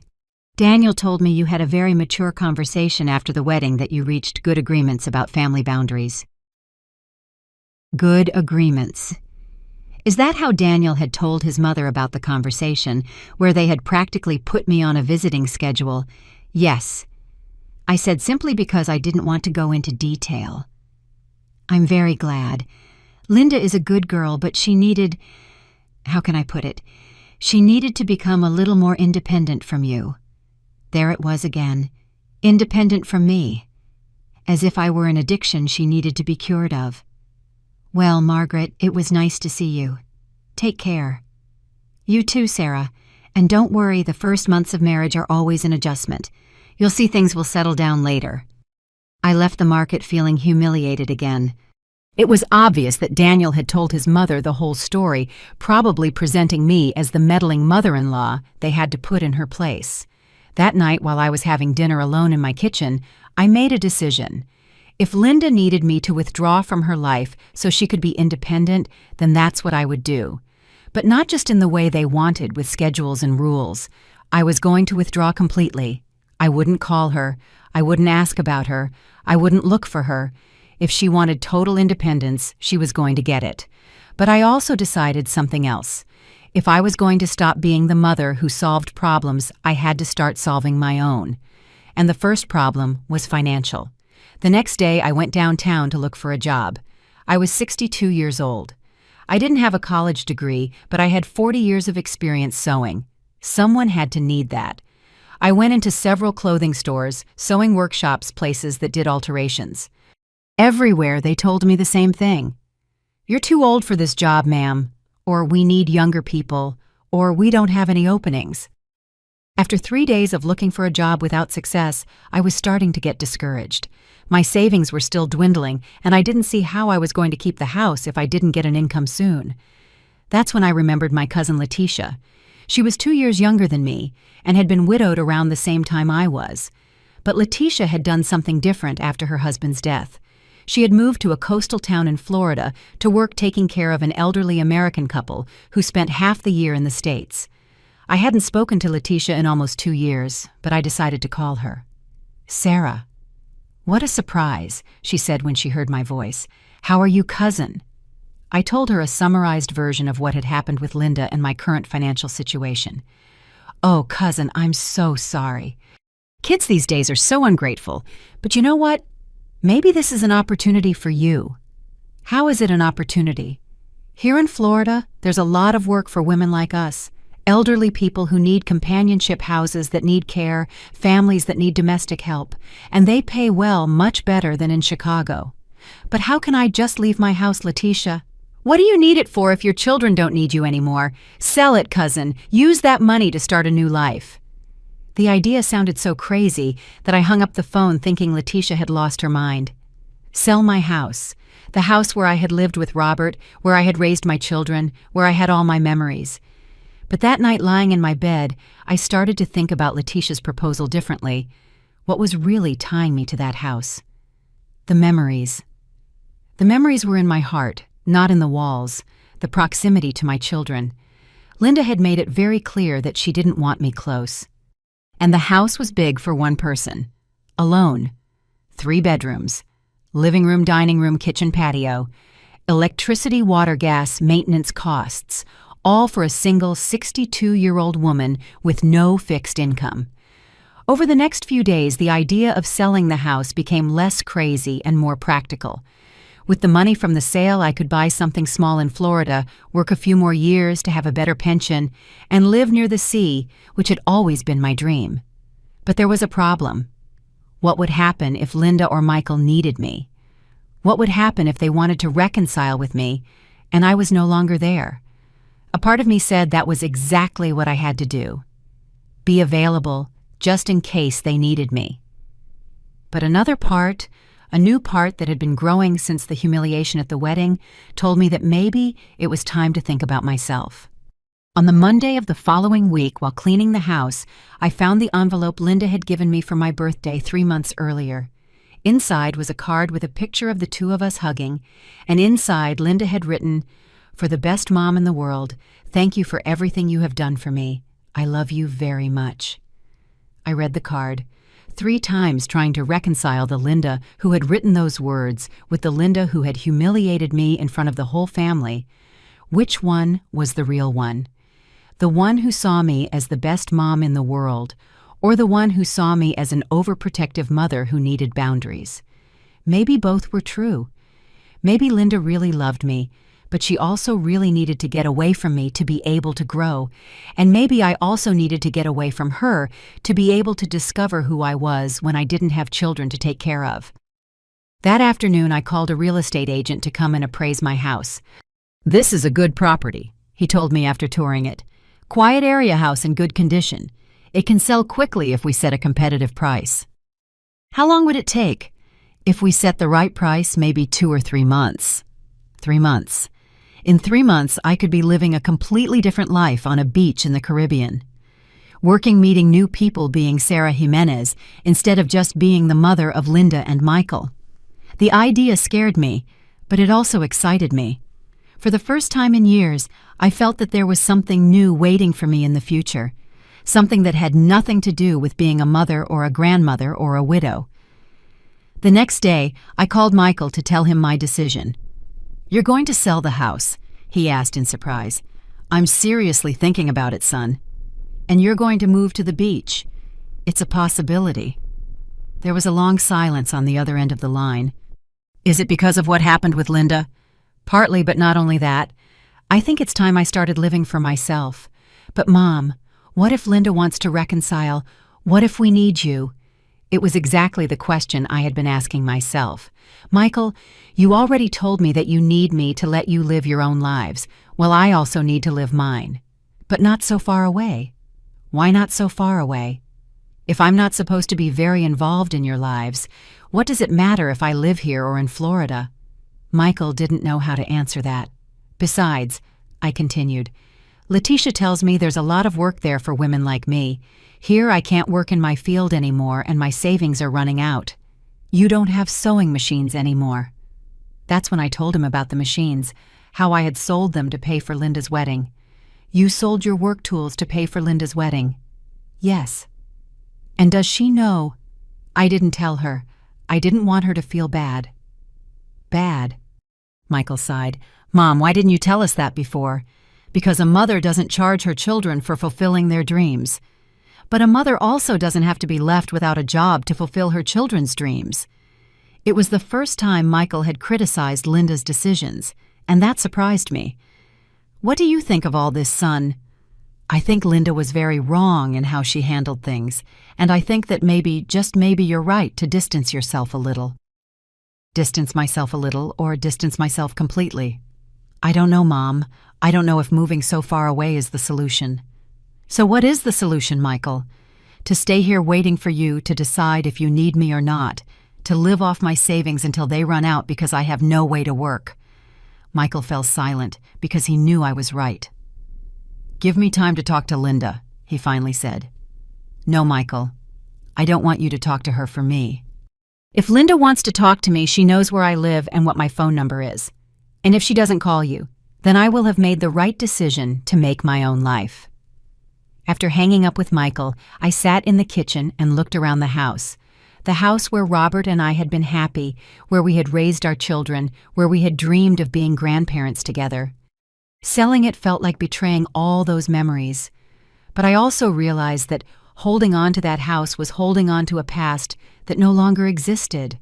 "Daniel told me you had a very mature conversation after the wedding, that you reached good agreements about family boundaries." Good agreements. Is that how Daniel had told his mother about the conversation, where they had practically put me on a visiting schedule? Yes. I said, simply because I didn't want to go into detail. "I'm very glad. Linda is a good girl, but she needed— how can I put it? She needed to become a little more independent from you." There it was again. Independent from me. As if I were an addiction she needed to be cured of. "Well, Margaret, it was nice to see you. Take care." "You too, Sarah. And don't worry, the first months of marriage are always an adjustment. You'll see things will settle down later." I left the market feeling humiliated again. It was obvious that Daniel had told his mother the whole story, probably presenting me as the meddling mother-in-law they had to put in her place. That night, while I was having dinner alone in my kitchen, I made a decision. If Linda needed me to withdraw from her life so she could be independent, then that's what I would do. But not just in the way they wanted, with schedules and rules. I was going to withdraw completely. I wouldn't call her. I wouldn't ask about her. I wouldn't look for her. If she wanted total independence, she was going to get it. But I also decided something else. If I was going to stop being the mother who solved problems, I had to start solving my own. And the first problem was financial. The next day, I went downtown to look for a job. I was 62 years old. I didn't have a college degree, but I had 40 years of experience sewing. Someone had to need that. I went into several clothing stores, sewing workshops, places that did alterations. Everywhere they told me the same thing. "You're too old for this job, ma'am," or "we need younger people," or "we don't have any openings." After 3 days of looking for a job without success, I was starting to get discouraged. My savings were still dwindling, and I didn't see how I was going to keep the house if I didn't get an income soon. That's when I remembered my cousin Letitia. She was 2 years younger than me and had been widowed around the same time I was. But Letitia had done something different after her husband's death. She had moved to a coastal town in Florida to work taking care of an elderly American couple who spent half the year in the States. I hadn't spoken to Letitia in almost 2 years, but I decided to call her. "Sarah." "What a surprise," she said when she heard my voice. "How are you, cousin?" I told her a summarized version of what had happened with Linda and my current financial situation. "Oh, cousin, I'm so sorry. Kids these days are so ungrateful. But you know what? Maybe this is an opportunity for you." "How is it an opportunity?" "Here in Florida, there's a lot of work for women like us. Elderly people who need companionship, houses that need care, families that need domestic help, and they pay well, much better than in Chicago." "But how can I just leave my house, Letitia?" "What do you need it for if your children don't need you anymore? Sell it, cousin. Use that money to start a new life." The idea sounded so crazy that I hung up the phone thinking Letitia had lost her mind. Sell my house. The house where I had lived with Robert, where I had raised my children, where I had all my memories. But that night, lying in my bed, I started to think about Letitia's proposal differently. What was really tying me to that house? The memories. The memories were in my heart, not in the walls, the proximity to my children. Linda had made it very clear that she didn't want me close. And the house was big for one person. Alone. 3 bedrooms. Living room, dining room, kitchen, patio. Electricity, water, gas, maintenance costs. all for a single 62-year-old woman with no fixed income. Over the next few days, the idea of selling the house became less crazy and more practical. With the money from the sale, I could buy something small in Florida, work a few more years to have a better pension, and live near the sea, which had always been my dream. But there was a problem. What would happen if Linda or Michael needed me? What would happen if they wanted to reconcile with me, and I was no longer there? A part of me said that was exactly what I had to do. Be available, just in case they needed me. But another part, a new part that had been growing since the humiliation at the wedding, told me that maybe it was time to think about myself. On the Monday of the following week, while cleaning the house, I found the envelope Linda had given me for my birthday 3 months earlier. Inside was a card with a picture of the two of us hugging, and inside Linda had written, "For the best mom in the world, thank you for everything you have done for me. I love you very much." I read the card, 3 times trying to reconcile the Linda who had written those words with the Linda who had humiliated me in front of the whole family. Which one was the real one? The one who saw me as the best mom in the world, or the one who saw me as an overprotective mother who needed boundaries? Maybe both were true. Maybe Linda really loved me, but she also really needed to get away from me to be able to grow, and maybe I also needed to get away from her to be able to discover who I was when I didn't have children to take care of. That afternoon, I called a real estate agent to come and appraise my house. "This is a good property," he told me after touring it. "Quiet area house in good condition. It can sell quickly if we set a competitive price." "How long would it take?" "If we set the right price, maybe 2 or 3 months." 3 months. In 3 months, I could be living a completely different life on a beach in the Caribbean. Working, meeting new people, being Sarah Jimenez, instead of just being the mother of Linda and Michael. The idea scared me, but it also excited me. For the first time in years, I felt that there was something new waiting for me in the future, something that had nothing to do with being a mother or a grandmother or a widow. The next day, I called Michael to tell him my decision. "You're going to sell the house?" he asked in surprise. "I'm seriously thinking about it, son." "And you're going to move to the beach?" "It's a possibility." There was a long silence on the other end of the line. "Is it because of what happened with Linda?" "Partly, but not only that. I think it's time I started living for myself." "But Mom, what if Linda wants to reconcile? What if we need you?" It was exactly the question I had been asking myself. "Michael, you already told me that you need me to let you live your own lives. Well, I also need to live mine. But not so far away." "Why not so far away?" "If I'm not supposed to be very involved in your lives, what does it matter if I live here or in Florida?" Michael didn't know how to answer that. "Besides," I continued, "Letitia tells me there's a lot of work there for women like me. Here I can't work in my field anymore and my savings are running out." "You don't have sewing machines anymore." That's when I told him about the machines, how I had sold them to pay for Linda's wedding. "You sold your work tools to pay for Linda's wedding?" "Yes." "And does she know?" "I didn't tell her. I didn't want her to feel bad." "Bad?" Michael sighed. "Mom, why didn't you tell us that before?" "Because a mother doesn't charge her children for fulfilling their dreams. But a mother also doesn't have to be left without a job to fulfill her children's dreams." It was the first time Michael had criticized Linda's decisions, and that surprised me. "What do you think of all this, son?" "I think Linda was very wrong in how she handled things, and I think that maybe, just maybe, you're right to distance yourself a little." Distance myself a little, or distance myself completely? "I don't know, Mom. I don't know if moving so far away is the solution." "So what is the solution, Michael?" "To stay here waiting for you to decide if you need me or not, to live off my savings until they run out because I have no way to work." Michael fell silent because he knew I was right. "Give me time to talk to Linda," he finally said. "No, Michael. I don't want you to talk to her for me. If Linda wants to talk to me, she knows where I live and what my phone number is. And if she doesn't call you, then I will have made the right decision to make my own life." After hanging up with Michael, I sat in the kitchen and looked around the house where Robert and I had been happy, where we had raised our children, where we had dreamed of being grandparents together. Selling it felt like betraying all those memories. But I also realized that holding on to that house was holding on to a past that no longer existed.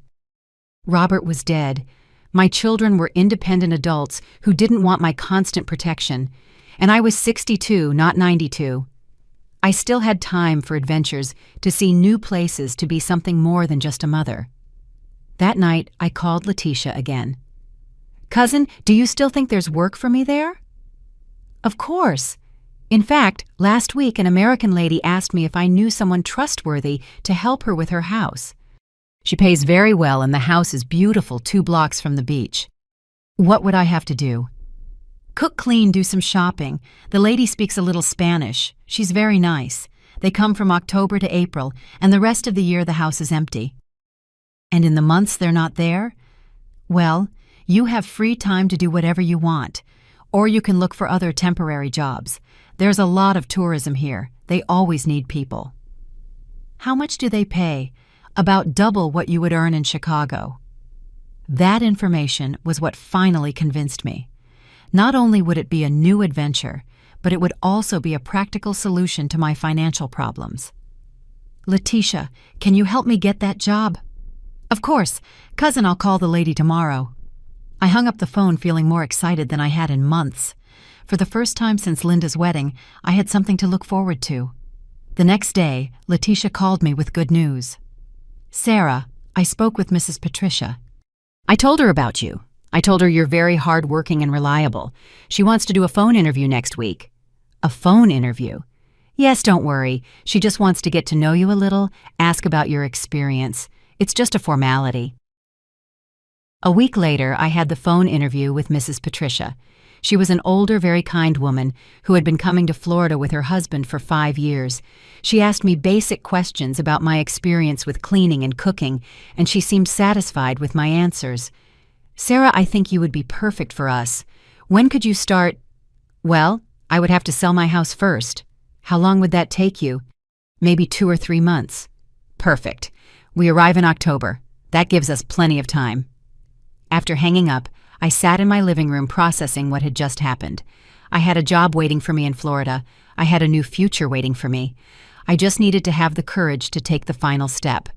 Robert was dead. My children were independent adults who didn't want my constant protection, and I was 62, not 92. I still had time for adventures, to see new places, to be something more than just a mother. That night, I called Letitia again. "Cousin, do you still think there's work for me there?" "Of course. In fact, last week an American lady asked me if I knew someone trustworthy to help her with her house. She pays very well and the house is beautiful 2 blocks from the beach." "What would I have to do?" "Cook, clean, do some shopping. The lady speaks a little Spanish. She's very nice. They come from October to April, and the rest of the year the house is empty." "And in the months they're not there?" "Well, you have free time to do whatever you want. Or you can look for other temporary jobs. There's a lot of tourism here. They always need people." "How much do they pay?" "About double what you would earn in Chicago." That information was what finally convinced me. Not only would it be a new adventure, but it would also be a practical solution to my financial problems. "Letitia, can you help me get that job?" "Of course. Cousin, I'll call the lady tomorrow." I hung up the phone feeling more excited than I had in months. For the first time since Linda's wedding, I had something to look forward to. The next day, Letitia called me with good news. "Sarah, I spoke with Mrs. Patricia. I told her about you. I told her you're very hardworking and reliable. She wants to do a phone interview next week." "A phone interview?" "Yes, don't worry. She just wants to get to know you a little, ask about your experience. It's just a formality." A week later, I had the phone interview with Mrs. Patricia. She was an older, very kind woman who had been coming to Florida with her husband for 5 years. She asked me basic questions about my experience with cleaning and cooking, and she seemed satisfied with my answers. "Sarah, I think you would be perfect for us. When could you start?" "Well, I would have to sell my house first." "How long would that take you?" "Maybe 2 or 3 months." "Perfect. We arrive in October. That gives us plenty of time." After hanging up, I sat in my living room processing what had just happened. I had a job waiting for me in Florida. I had a new future waiting for me. I just needed to have the courage to take the final step.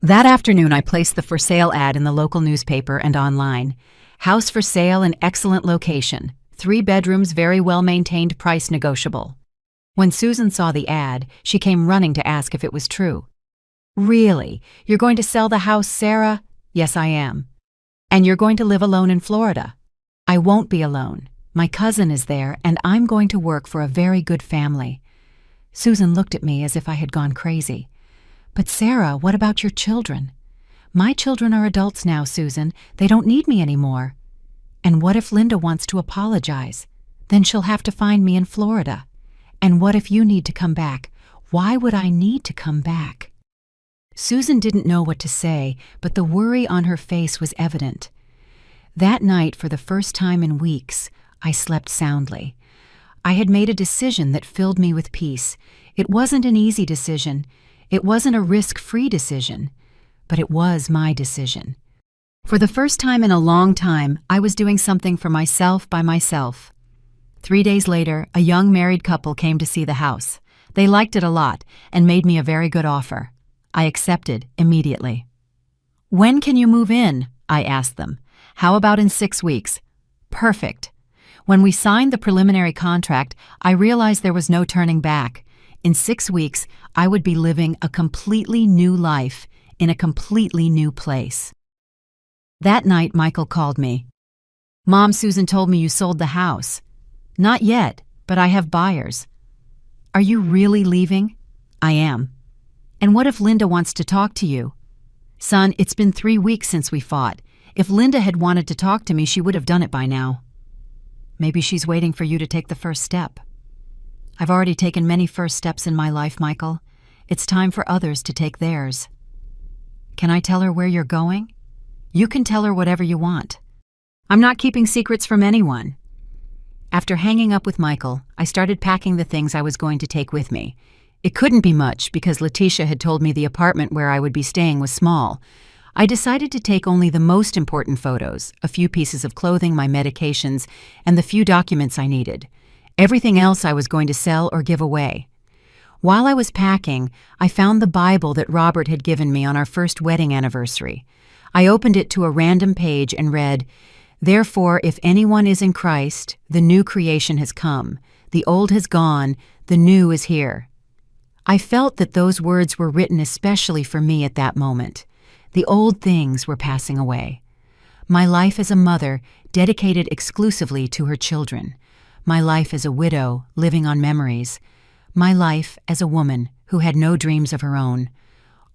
That afternoon, I placed the for sale ad in the local newspaper and online. "House for sale in excellent location. 3 bedrooms, very well maintained, price negotiable." When Susan saw the ad, she came running to ask if it was true. "Really? You're going to sell the house, Sarah?" "Yes, I am." "And you're going to live alone in Florida?" "I won't be alone. My cousin is there, and I'm going to work for a very good family." Susan looked at me as if I had gone crazy. "But Sarah, what about your children?" "My children are adults now, Susan. They don't need me anymore." "And what if Linda wants to apologize? Then she'll have to find me in Florida. And what if you need to come back? Why would I need to come back?" Susan didn't know what to say, but the worry on her face was evident. That night, for the first time in weeks, I slept soundly. I had made a decision that filled me with peace. It wasn't an easy decision. It wasn't a risk-free decision. But it was my decision. For the first time in a long time, I was doing something for myself by myself. 3 days later, a young married couple came to see the house. They liked it a lot and made me a very good offer. I accepted immediately. "When can you move in?" I asked them. "How about in 6 weeks?" "Perfect." When we signed the preliminary contract, I realized there was no turning back. In 6 weeks, I would be living a completely new life in a completely new place. That night, Michael called me. "Mom, Susan told me you sold the house." "Not yet, but I have buyers." "Are you really leaving?" "I am." "And what if Linda wants to talk to you?" "Son, it's been 3 weeks since we fought. If Linda had wanted to talk to me, she would have done it by now." "Maybe she's waiting for you to take the first step." "I've already taken many first steps in my life, Michael. It's time for others to take theirs." "Can I tell her where you're going?" "You can tell her whatever you want. I'm not keeping secrets from anyone." After hanging up with Michael, I started packing the things I was going to take with me. It couldn't be much because Letitia had told me the apartment where I would be staying was small. I decided to take only the most important photos, a few pieces of clothing, my medications, and the few documents I needed. Everything else I was going to sell or give away. While I was packing, I found the Bible that Robert had given me on our first wedding anniversary. I opened it to a random page and read, "Therefore, if anyone is in Christ, the new creation has come. The old has gone, the new is here." I felt that those words were written especially for me at that moment. The old things were passing away. My life as a mother, dedicated exclusively to her children. My life as a widow, living on memories. My life as a woman who had no dreams of her own.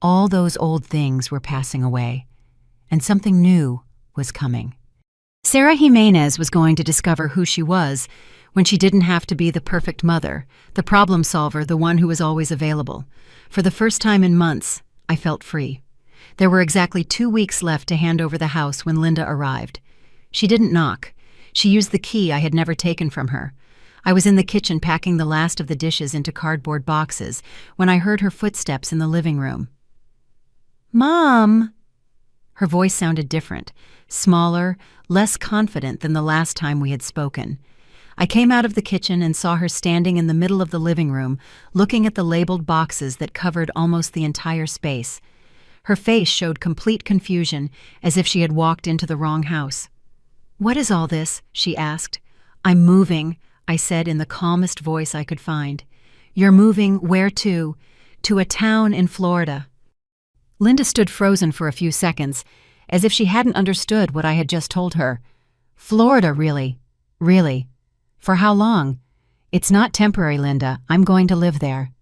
All those old things were passing away, and something new was coming. Sarah Jimenez was going to discover who she was when she didn't have to be the perfect mother, the problem solver, the one who was always available. For the first time in months, I felt free. There were exactly 2 weeks left to hand over the house when Linda arrived. She didn't knock. She used the key I had never taken from her. I was in the kitchen packing the last of the dishes into cardboard boxes when I heard her footsteps in the living room. "Mom!" Her voice sounded different, smaller, less confident than the last time we had spoken. I came out of the kitchen and saw her standing in the middle of the living room, looking at the labeled boxes that covered almost the entire space. Her face showed complete confusion, as if she had walked into the wrong house. "What is all this?" she asked. "I'm moving," I said in the calmest voice I could find. "You're moving where to?" "To a town in Florida." Linda stood frozen for a few seconds, as if she hadn't understood what I had just told her. "Florida, really? Really? For how long?" "It's not temporary, Linda. I'm going to live there."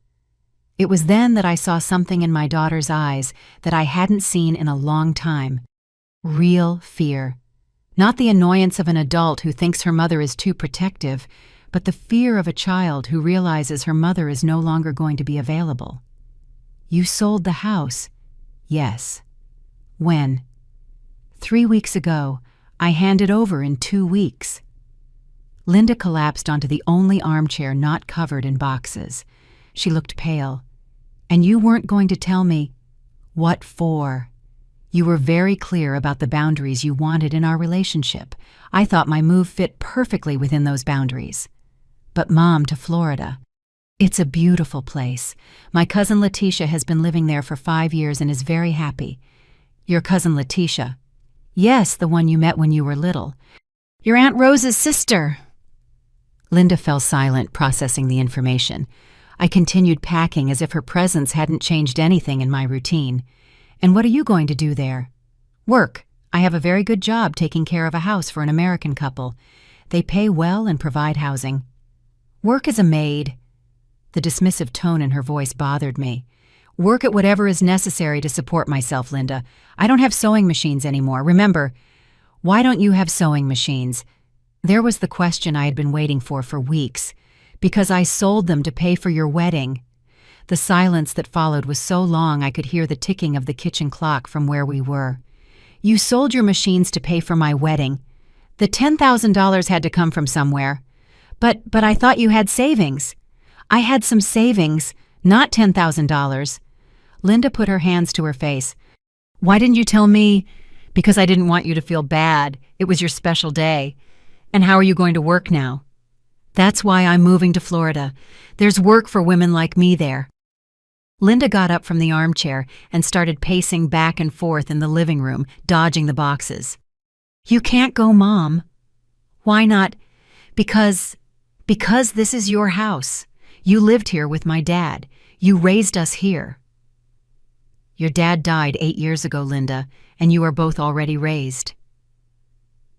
It was then that I saw something in my daughter's eyes that I hadn't seen in a long time. Real fear. Not the annoyance of an adult who thinks her mother is too protective, but the fear of a child who realizes her mother is no longer going to be available. "You sold the house?" "Yes." "When?" 3 weeks ago. I handed over in 2 weeks. Linda collapsed onto the only armchair not covered in boxes. She looked pale. "And you weren't going to tell me?" "What for?" "You were very clear about the boundaries you wanted in our relationship. I thought my move fit perfectly within those boundaries." "But Mom, to Florida." "It's a beautiful place. My cousin Letitia has been living there for 5 years and is very happy." "Your cousin Letitia?" "Yes, the one you met when you were little." "Your Aunt Rose's sister." Linda fell silent, processing the information. I continued packing as if her presence hadn't changed anything in my routine. "And what are you going to do there?" "Work. I have a very good job taking care of a house for an American couple. They pay well and provide housing." "Work as a maid." The dismissive tone in her voice bothered me. "Work at whatever is necessary to support myself, Linda. I don't have sewing machines anymore. Remember." "Why don't you have sewing machines?" There was the question I had been waiting for weeks. "Because I sold them to pay for your wedding." The silence that followed was so long I could hear the ticking of the kitchen clock from where we were. "You sold your machines to pay for my wedding. The $10,000 had to come from somewhere." But I thought you had savings." "I had some savings, not $10,000. Linda put her hands to her face. "Why didn't you tell me?" "Because I didn't want you to feel bad. It was your special day." "And how are you going to work now?" "That's why I'm moving to Florida. There's work for women like me there." Linda got up from the armchair and started pacing back and forth in the living room, dodging the boxes. "You can't go, Mom." "Why not?" Because this is your house. You lived here with my dad. You raised us here." "Your dad died 8 years ago, Linda, and you are both already raised."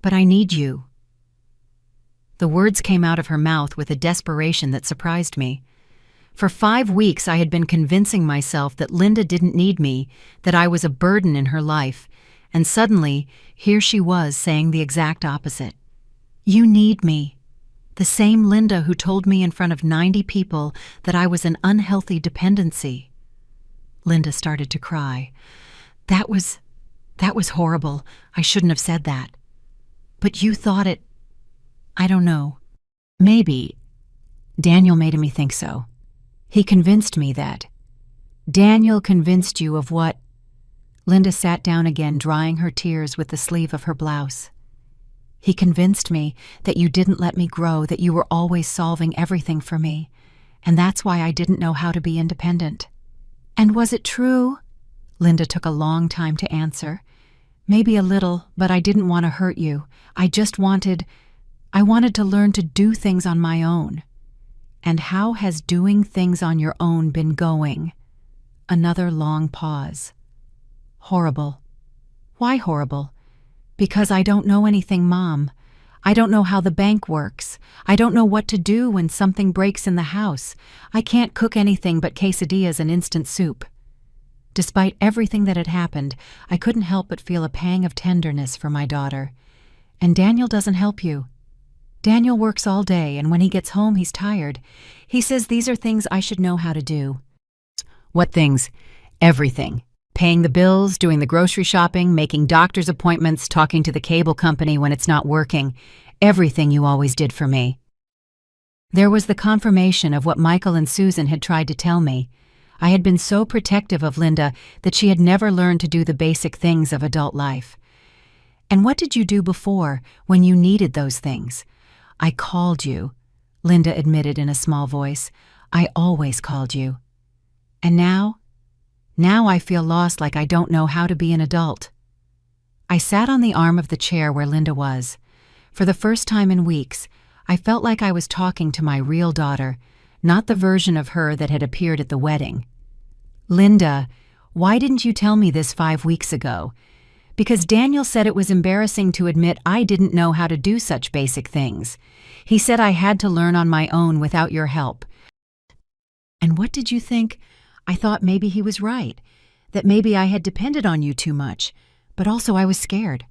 "But I need you." The words came out of her mouth with a desperation that surprised me. For 5 weeks I had been convincing myself that Linda didn't need me, that I was a burden in her life, and suddenly, here she was saying the exact opposite. "You need me." The same Linda who told me in front of 90 people that I was an unhealthy dependency. Linda started to cry. That was horrible. I shouldn't have said that." "But you thought it..." "I don't know. Maybe. Daniel made me think so. He convinced me that." "Daniel convinced you of what?" Linda sat down again, drying her tears with the sleeve of her blouse. He convinced me that you didn't let me grow, that you were always solving everything for me, and that's why I didn't know how to be independent. And was it true? Linda took a long time to answer. Maybe a little, but I didn't want to hurt you. I wanted to learn to do things on my own. And how has doing things on your own been going? Another long pause. Horrible. Why horrible? Because I don't know anything, Mom. I don't know how the bank works. I don't know what to do when something breaks in the house. I can't cook anything but quesadillas and instant soup. Despite everything that had happened, I couldn't help but feel a pang of tenderness for my daughter. And Daniel doesn't help you. Daniel works all day, and when he gets home, he's tired. He says these are things I should know how to do. What things? Everything. Paying the bills, doing the grocery shopping, making doctor's appointments, talking to the cable company when it's not working. Everything you always did for me. There was the confirmation of what Michael and Susan had tried to tell me. I had been so protective of Linda that she had never learned to do the basic things of adult life. And what did you do before, when you needed those things? I called you, Linda admitted in a small voice. I always called you. And now? Now I feel lost, like I don't know how to be an adult. I sat on the arm of the chair where Linda was. For the first time in weeks, I felt like I was talking to my real daughter, not the version of her that had appeared at the wedding. Linda, why didn't you tell me this 5 weeks ago? Because Daniel said it was embarrassing to admit I didn't know how to do such basic things. He said I had to learn on my own without your help. And what did you think? I thought maybe he was right, that maybe I had depended on you too much, but also I was scared.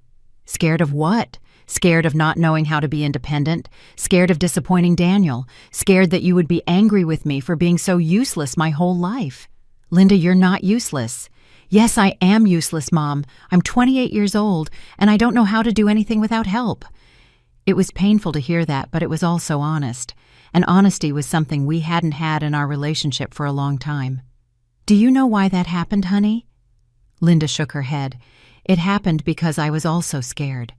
Scared of what? Scared of not knowing how to be independent, scared of disappointing Daniel, scared that you would be angry with me for being so useless my whole life. Linda, you're not useless. Yes, I am useless, Mom. I'm 28 years old, and I don't know how to do anything without help. It was painful to hear that, but it was also honest, and honesty was something we hadn't had in our relationship for a long time. Do you know why that happened, honey? Linda shook her head. It happened because I was also scared.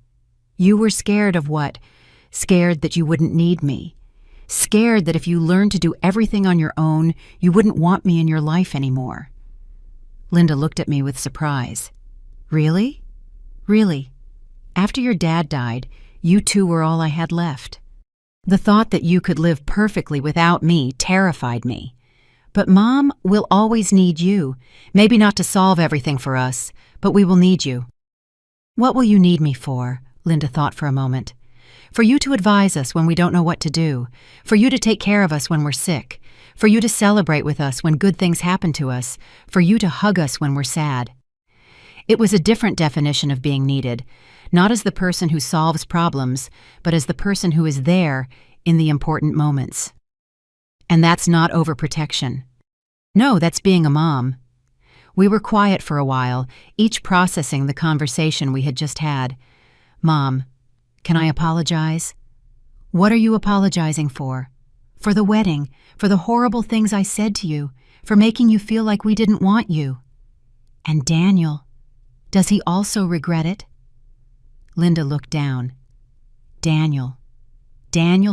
You were scared of what? Scared that you wouldn't need me. Scared that if you learned to do everything on your own, you wouldn't want me in your life anymore. Linda looked at me with surprise. Really? Really? After your dad died, you two were all I had left. The thought that you could live perfectly without me terrified me. But Mom, we'll always need you. Maybe not to solve everything for us, but we will need you. What will you need me for? Linda thought for a moment. For you to advise us when we don't know what to do, for you to take care of us when we're sick, for you to celebrate with us when good things happen to us, for you to hug us when we're sad. It was a different definition of being needed, not as the person who solves problems, but as the person who is there in the important moments. And that's not overprotection. No, that's being a mom. We were quiet for a while, each processing the conversation we had just had. Mom, can I apologize? What are you apologizing for? For the wedding, for the horrible things I said to you, for making you feel like we didn't want you. And Daniel, does he also regret it? Linda looked down. Daniel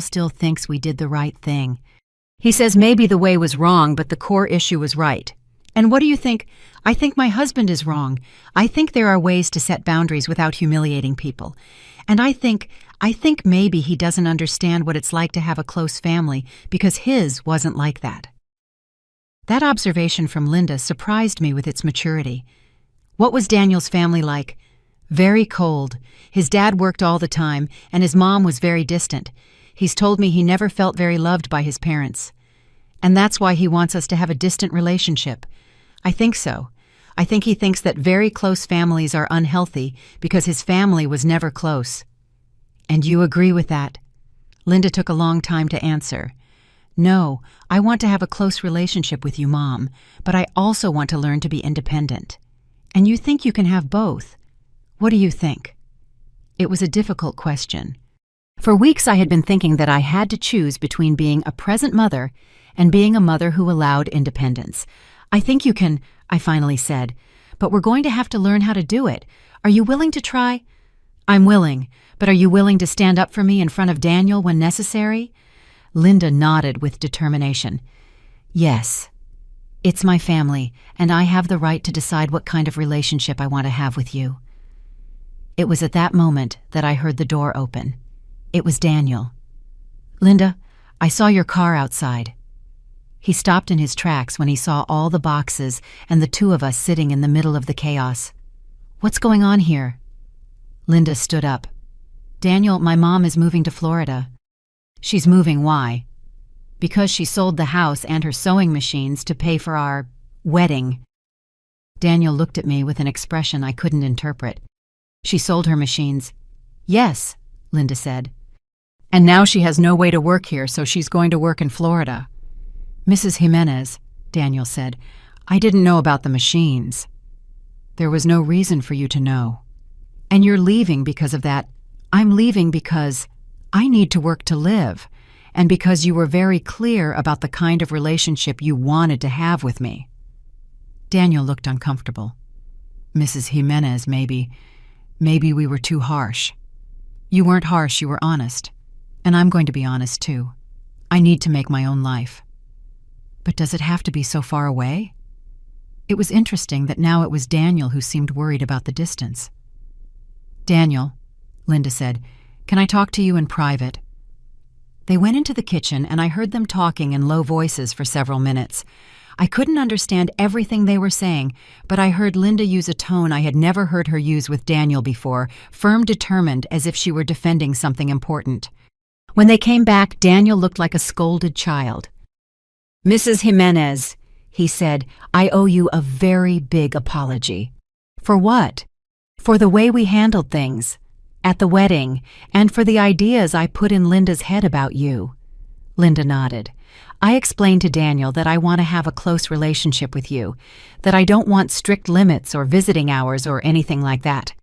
still thinks we did the right thing. He says maybe the way was wrong, but the core issue was right. And what do you think? I think my husband is wrong. I think there are ways to set boundaries without humiliating people. And I think maybe he doesn't understand what it's like to have a close family because his wasn't like that. That observation from Linda surprised me with its maturity. What was Daniel's family like? Very cold. His dad worked all the time, and his mom was very distant. He's told me he never felt very loved by his parents. And that's why he wants us to have a distant relationship. I think so. I think he thinks that very close families are unhealthy because his family was never close. And you agree with that? Linda took a long time to answer. No, I want to have a close relationship with you, Mom, but I also want to learn to be independent. And you think you can have both? What do you think? It was a difficult question. For weeks I had been thinking that I had to choose between being a present mother and being a mother who allowed independence. I think you can, I finally said, but we're going to have to learn how to do it. Are you willing to try? I'm willing, but are you willing to stand up for me in front of Daniel when necessary? Linda nodded with determination. Yes. It's my family, and I have the right to decide what kind of relationship I want to have with you. It was at that moment that I heard the door open. It was Daniel. Linda, I saw your car outside. He stopped in his tracks when he saw all the boxes and the two of us sitting in the middle of the chaos. What's going on here? Linda stood up. Daniel, my mom is moving to Florida. She's moving, why? Because she sold the house and her sewing machines to pay for our wedding. Daniel looked at me with an expression I couldn't interpret. She sold her machines. Yes, Linda said. And now she has no way to work here, so she's going to work in Florida. Mrs. Jimenez, Daniel said, I didn't know about the machines. There was no reason for you to know. And you're leaving because of that. I'm leaving because I need to work to live, and because you were very clear about the kind of relationship you wanted to have with me. Daniel looked uncomfortable. Mrs. Jimenez, maybe we were too harsh. You weren't harsh, you were honest. And I'm going to be honest too. I need to make my own life. But does it have to be so far away? It was interesting that now it was Daniel who seemed worried about the distance. Daniel, Linda said, can I talk to you in private? They went into the kitchen and I heard them talking in low voices for several minutes. I couldn't understand everything they were saying, but I heard Linda use a tone I had never heard her use with Daniel before, firm, determined, as if she were defending something important. When they came back, Daniel looked like a scolded child. Mrs. Jimenez, he said, I owe you a very big apology. For what? For the way we handled things at the wedding, and for the ideas I put in Linda's head about you. Linda nodded. I explained to Daniel that I want to have a close relationship with you, that I don't want strict limits or visiting hours or anything like that.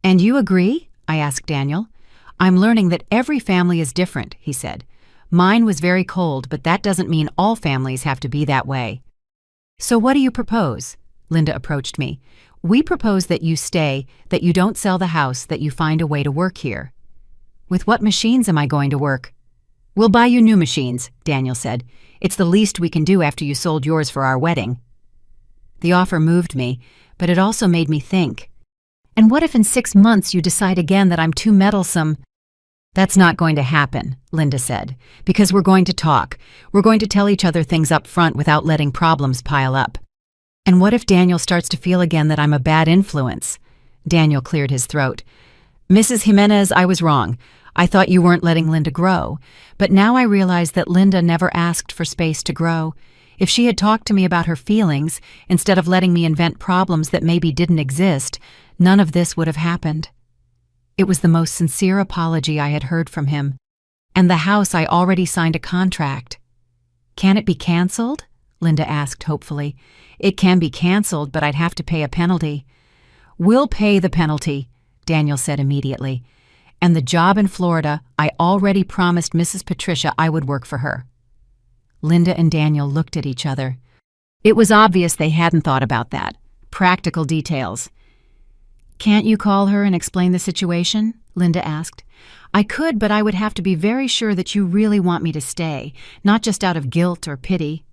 And you agree? I asked Daniel. I'm learning that every family is different, he said. Mine was very cold, but that doesn't mean all families have to be that way. So what do you propose? Linda approached me. We propose that you stay, that you don't sell the house, that you find a way to work here. With what machines am I going to work? We'll buy you new machines, Daniel said. It's the least we can do after you sold yours for our wedding. The offer moved me, but it also made me think. And what if in 6 months you decide again that I'm too meddlesome? That's not going to happen, Linda said, because we're going to talk. We're going to tell each other things up front without letting problems pile up. And what if Daniel starts to feel again that I'm a bad influence? Daniel cleared his throat. Mrs. Jimenez, I was wrong. I thought you weren't letting Linda grow. But now I realize that Linda never asked for space to grow. If she had talked to me about her feelings, instead of letting me invent problems that maybe didn't exist, none of this would have happened. It was the most sincere apology I had heard from him. And the house, I already signed a contract. Can it be canceled? Linda asked hopefully. It can be canceled, but I'd have to pay a penalty. We'll pay the penalty, Daniel said immediately. And the job in Florida, I already promised Mrs. Patricia I would work for her. Linda and Daniel looked at each other. It was obvious they hadn't thought about that. Practical details. Can't you call her and explain the situation? Linda asked. I could, but I would have to be very sure that you really want me to stay, not just out of guilt or pity.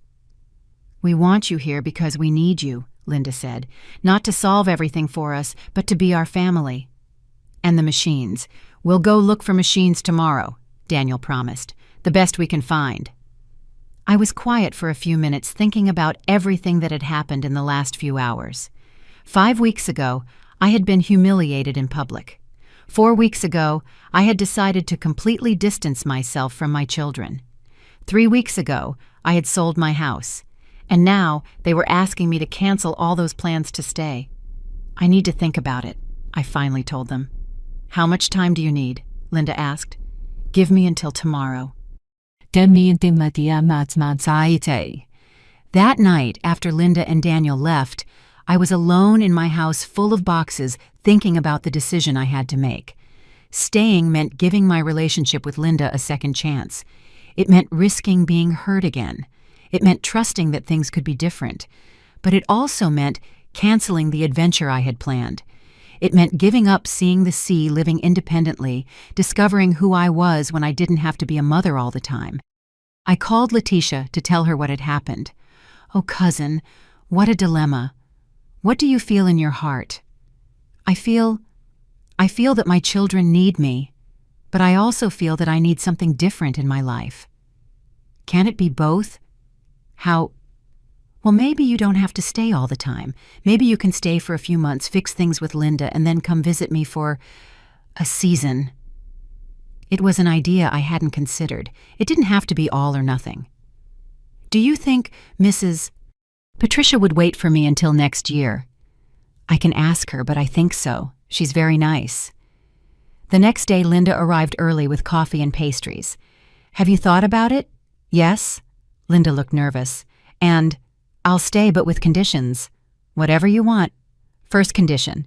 We want you here because we need you, Linda said, not to solve everything for us, but to be our family. And the machines. We'll go look for machines tomorrow, Daniel promised, the best we can find. I was quiet for a few minutes thinking about everything that had happened in the last few hours. 5 weeks ago, I had been humiliated in public. 4 weeks ago, I had decided to completely distance myself from my children. 3 weeks ago, I had sold my house. And now they were asking me to cancel all those plans to stay. I need to think about it, I finally told them. How much time do you need? Linda asked. Give me until tomorrow. That night, after Linda and Daniel left, I was alone in my house full of boxes thinking about the decision I had to make. Staying meant giving my relationship with Linda a second chance. It meant risking being hurt again. It meant trusting that things could be different. But it also meant canceling the adventure I had planned. It meant giving up seeing the sea, living independently, discovering who I was when I didn't have to be a mother all the time. I called Letitia to tell her what had happened. "Oh, cousin, what a dilemma. What do you feel in your heart?" I feel that my children need me, but I also feel that I need something different in my life." "Can it be both?" "How?" "Well, maybe you don't have to stay all the time. Maybe you can stay for a few months, fix things with Linda, and then come visit me for a season." It was an idea I hadn't considered. It didn't have to be all or nothing. "Do you think Mrs. Patricia would wait for me until next year?" "I can ask her, but I think so. She's very nice." The next day, Linda arrived early with coffee and pastries. "Have you thought about it?" "Yes." Linda looked nervous. "And I'll stay, but with conditions." "Whatever you want." "First condition,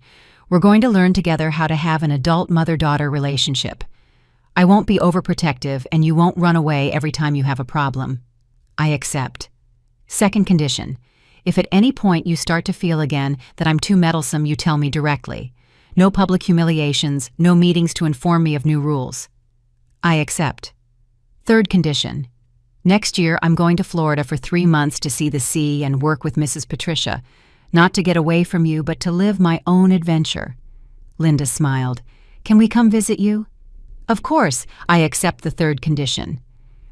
we're going to learn together how to have an adult mother-daughter relationship. I won't be overprotective, and you won't run away every time you have a problem." "I accept." "Second condition, if at any point you start to feel again that I'm too meddlesome, you tell me directly. No public humiliations, no meetings to inform me of new rules." "I accept." Third condition, next year I'm going to Florida for 3 months to see the sea and work with Mrs. Patricia, not to get away from you, but to live my own adventure. Linda smiled. "Can we come visit you?" "Of course, I accept the third condition."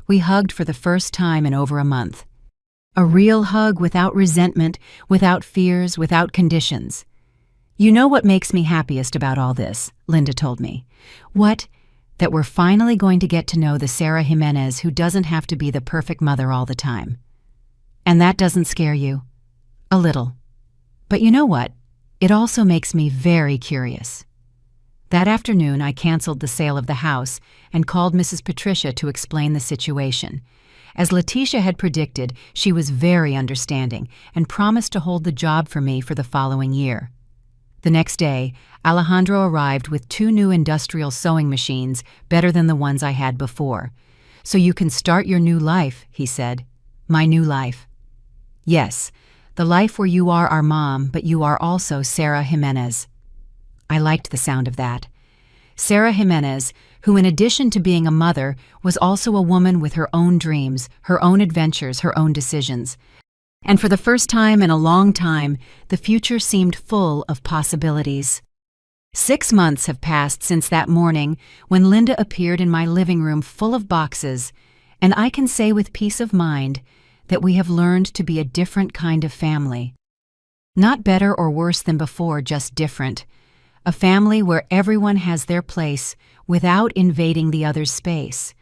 We hugged for the first time in over a month. A real hug without resentment, without fears, without conditions. "You know what makes me happiest about all this," Linda told me. "What? That we're finally going to get to know the Sarah Jimenez who doesn't have to be the perfect mother all the time." "And that doesn't scare you?" "A little. But you know what? It also makes me very curious." That afternoon, I canceled the sale of the house and called Mrs. Patricia to explain the situation. As Letitia had predicted, she was very understanding and promised to hold the job for me for the following year. The next day, Alejandro arrived with 2 new industrial sewing machines, better than the ones I had before. "So you can start your new life," he said. "My new life." "Yes, the life where you are our mom, but you are also Sarah Jimenez." I liked the sound of that. Sarah Jimenez, who in addition to being a mother, was also a woman with her own dreams, her own adventures, her own decisions. And for the first time in a long time, the future seemed full of possibilities. 6 months have passed since that morning when Linda appeared in my living room full of boxes, and I can say with peace of mind that we have learned to be a different kind of family. Not better or worse than before, just different. A family where everyone has their place without invading the other's space,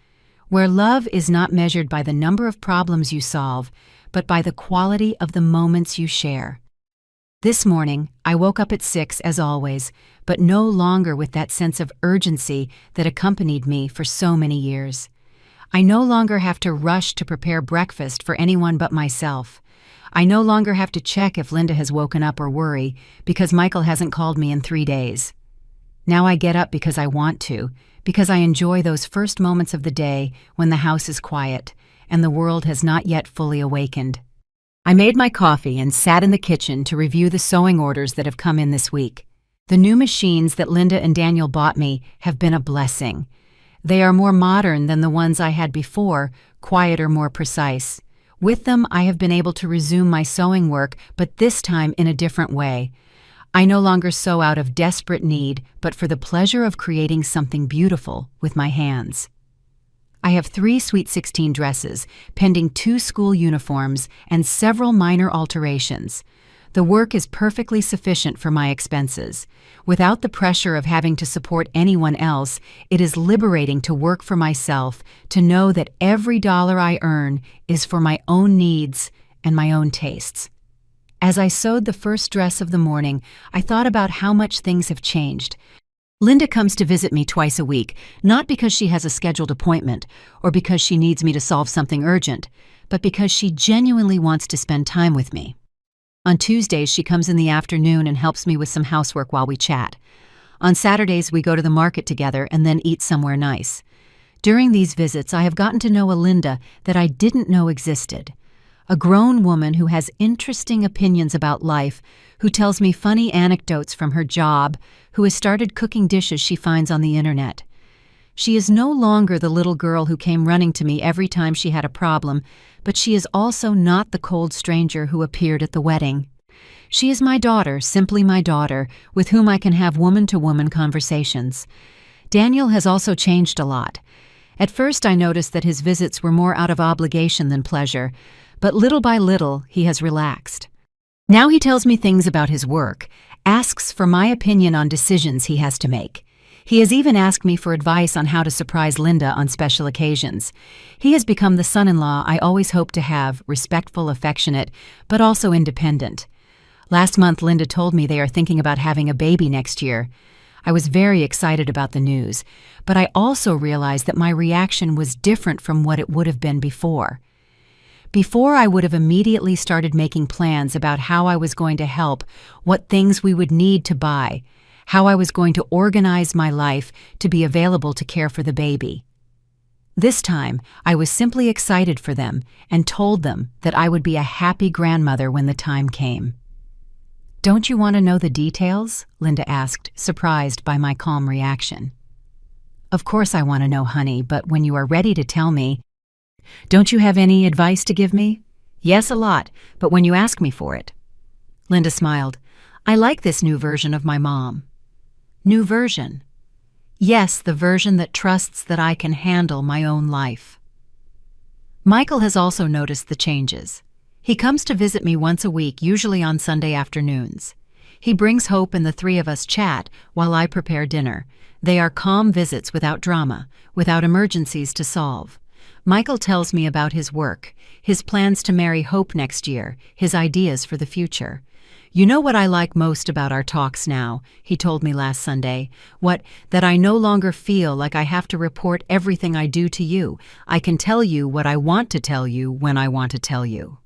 where love is not measured by the number of problems you solve, but by the quality of the moments you share. This morning, I woke up at 6 as always, but no longer with that sense of urgency that accompanied me for so many years. I no longer have to rush to prepare breakfast for anyone but myself. I no longer have to check if Linda has woken up or worry because Michael hasn't called me in 3 days. Now I get up because I want to, because I enjoy those first moments of the day when the house is quiet and the world has not yet fully awakened. I made my coffee and sat in the kitchen to review the sewing orders that have come in this week. The new machines that Linda and Daniel bought me have been a blessing. They are more modern than the ones I had before, quieter, more precise. With them, I have been able to resume my sewing work, but this time in a different way. I no longer sew out of desperate need, but for the pleasure of creating something beautiful with my hands. I have 3 Sweet 16 dresses, pending 2 school uniforms, and several minor alterations. The work is perfectly sufficient for my expenses. Without the pressure of having to support anyone else, it is liberating to work for myself, to know that every dollar I earn is for my own needs and my own tastes. As I sewed the first dress of the morning, I thought about how much things have changed. Linda comes to visit me twice a week, not because she has a scheduled appointment or because she needs me to solve something urgent, but because she genuinely wants to spend time with me. On Tuesdays, she comes in the afternoon and helps me with some housework while we chat. On Saturdays, we go to the market together and then eat somewhere nice. During these visits, I have gotten to know a Linda that I didn't know existed. a grown woman who has interesting opinions about life, who tells me funny anecdotes from her job, who has started cooking dishes she finds on the internet. She is no longer the little girl who came running to me every time she had a problem, but she is also not the cold stranger who appeared at the wedding. She is my daughter, simply my daughter, with whom I can have woman-to-woman conversations. Daniel has also changed a lot. At first I noticed that his visits were more out of obligation than pleasure, but little by little he has relaxed. Now he tells me things about his work, asks for my opinion on decisions he has to make. He has even asked me for advice on how to surprise Linda on special occasions. He has become the son-in-law I always hoped to have, respectful, affectionate, but also independent. Last month, Linda told me they are thinking about having a baby next year. I was very excited about the news, but I also realized that my reaction was different from what it would have been before. Before, I would have immediately started making plans about how I was going to help, what things we would need to buy, how I was going to organize my life to be available to care for the baby. This time, I was simply excited for them and told them that I would be a happy grandmother when the time came. "Don't you want to know the details?" Linda asked, surprised by my calm reaction. "Of course I want to know, honey, but when you are ready to tell me..." "Don't you have any advice to give me?" "Yes, a lot, but when you ask me for it." Linda smiled. "I like this new version of my mom." "New version?" "Yes, the version that trusts that I can handle my own life." Michael has also noticed the changes. He comes to visit me once a week, usually on Sunday afternoons. He brings Hope and the three of us chat while I prepare dinner. They are calm visits without drama, without emergencies to solve. Michael tells me about his work, his plans to marry Hope next year, his ideas for the future. "You know what I like most about our talks now," he told me last Sunday, that I no longer feel like I have to report everything I do to you. I can tell you what I want to tell you when I want to tell you.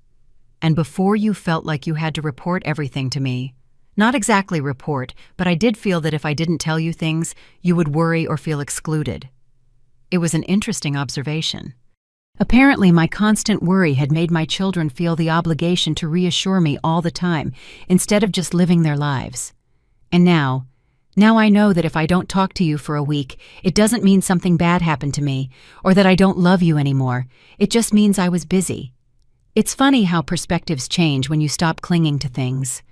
And before you felt like you had to report everything to me. Not exactly report, but I did feel that if I didn't tell you things, you would worry or feel excluded. It was an interesting observation. Apparently, my constant worry had made my children feel the obligation to reassure me all the time, instead of just living their lives. And now I know that if I don't talk to you for a week, it doesn't mean something bad happened to me, or that I don't love you anymore. It just means I was busy. It's funny how perspectives change when you stop clinging to things.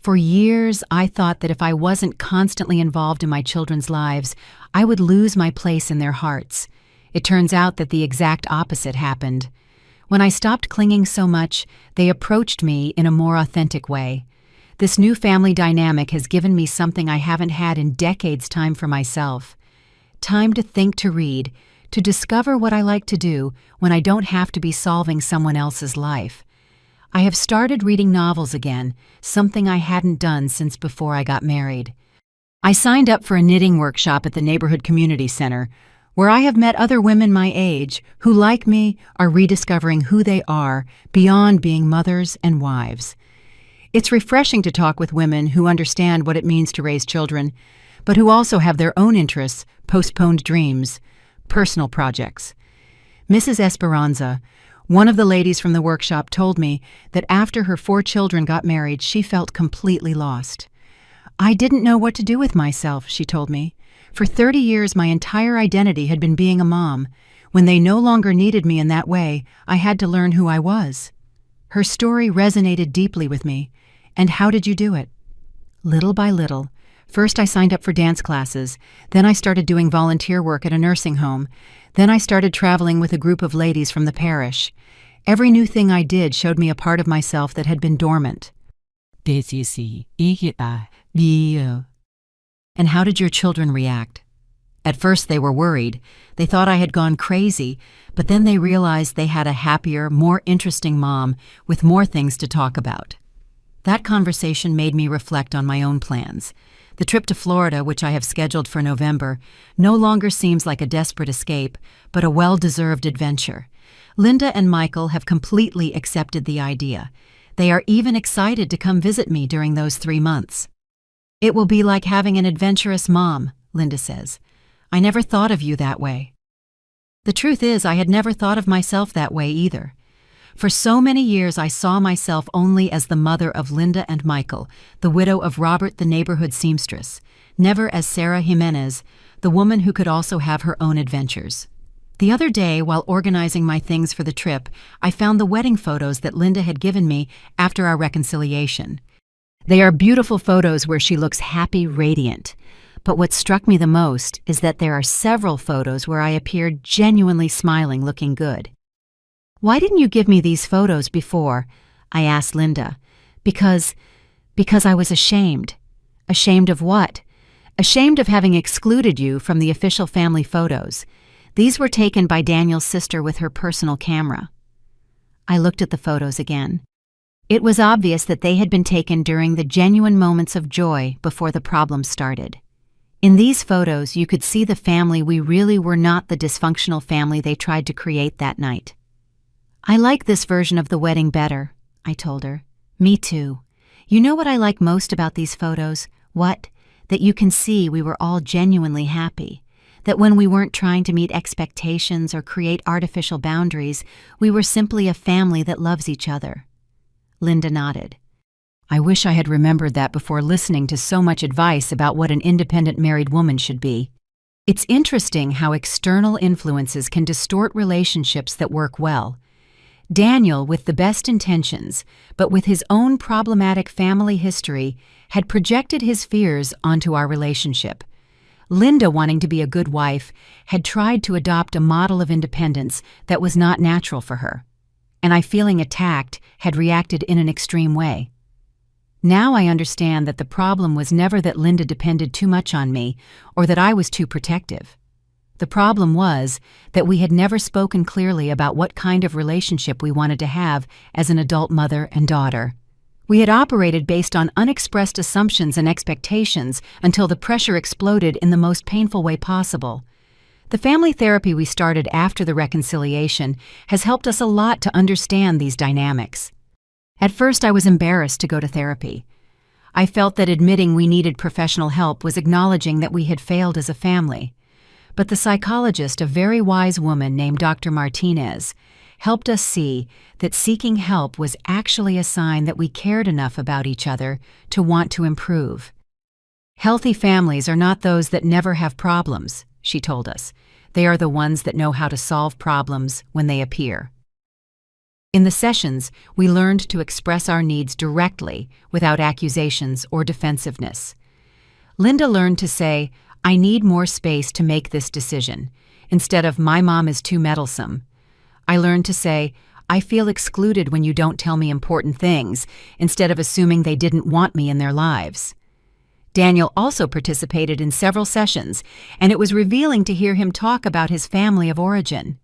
For years, I thought that if I wasn't constantly involved in my children's lives, I would lose my place in their hearts. It turns out that the exact opposite happened. When I stopped clinging so much, they approached me in a more authentic way. This new family dynamic has given me something I haven't had in decades: time for myself. Time to think, to read, to discover what I like to do when I don't have to be solving someone else's life. I have started reading novels again, something I hadn't done since before I got married. I signed up for a knitting workshop at the neighborhood community center, where I have met other women my age who, like me, are rediscovering who they are beyond being mothers and wives. It's refreshing to talk with women who understand what it means to raise children, but who also have their own interests, postponed dreams, personal projects. Mrs. Esperanza, one of the ladies from the workshop, told me that after her 4 children got married, she felt completely lost. "I didn't know what to do with myself," she told me. "For 30 years, my entire identity had been being a mom. When they no longer needed me in that way, I had to learn who I was." Her story resonated deeply with me. "And how did you do it?" "Little by little. First, I signed up for dance classes. Then I started doing volunteer work at a nursing home. Then I started traveling with a group of ladies from the parish. Every new thing I did showed me a part of myself that had been dormant." "And how did your children react?" "At first they were worried. They thought I had gone crazy, but then they realized they had a happier, more interesting mom with more things to talk about." That conversation made me reflect on my own plans. The trip to Florida, which I have scheduled for November, no longer seems like a desperate escape, but a well-deserved adventure. Linda and Michael have completely accepted the idea. They are even excited to come visit me during those 3 months. "It will be like having an adventurous mom," Linda says. "I never thought of you that way." The truth is, I had never thought of myself that way either. For so many years I saw myself only as the mother of Linda and Michael, the widow of Robert the neighborhood seamstress, never as Sarah Jimenez, the woman who could also have her own adventures. The other day, while organizing my things for the trip, I found the wedding photos that Linda had given me after our reconciliation. They are beautiful photos where she looks happy, radiant. But what struck me the most is that there are several photos where I appeared genuinely smiling, looking good. "Why didn't you give me these photos before?" I asked Linda. Because I was ashamed. Ashamed of what? Ashamed of having excluded you from the official family photos. These were taken by Daniel's sister with her personal camera. I looked at the photos again. It was obvious that they had been taken during the genuine moments of joy before the problem started. In these photos, you could see the family we really were, not the dysfunctional family they tried to create that night. "I like this version of the wedding better," I told her. "Me too. You know what I like most about these photos? What? That you can see we were all genuinely happy. That when we weren't trying to meet expectations or create artificial boundaries, we were simply a family that loves each other." Linda nodded. I wish I had remembered that before listening to so much advice about what an independent married woman should be. It's interesting how external influences can distort relationships that work well. Daniel, with the best intentions, but with his own problematic family history, had projected his fears onto our relationship. Linda, wanting to be a good wife, had tried to adopt a model of independence that was not natural for her. And I, feeling attacked, had reacted in an extreme way. Now I understand that the problem was never that Linda depended too much on me or that I was too protective. The problem was that we had never spoken clearly about what kind of relationship we wanted to have as an adult mother and daughter. We had operated based on unexpressed assumptions and expectations until the pressure exploded in the most painful way possible. The family therapy we started after the reconciliation has helped us a lot to understand these dynamics. At first, I was embarrassed to go to therapy. I felt that admitting we needed professional help was acknowledging that we had failed as a family. But the psychologist, a very wise woman named Dr. Martinez, helped us see that seeking help was actually a sign that we cared enough about each other to want to improve. "Healthy families are not those that never have problems," she told us. "They are the ones that know how to solve problems when they appear." In the sessions, we learned to express our needs directly without accusations or defensiveness. Linda learned to say, "I need more space to make this decision," instead of "my mom is too meddlesome." I learned to say, "I feel excluded when you don't tell me important things," instead of assuming they didn't want me in their lives. Daniel also participated in several sessions, and it was revealing to hear him talk about his family of origin.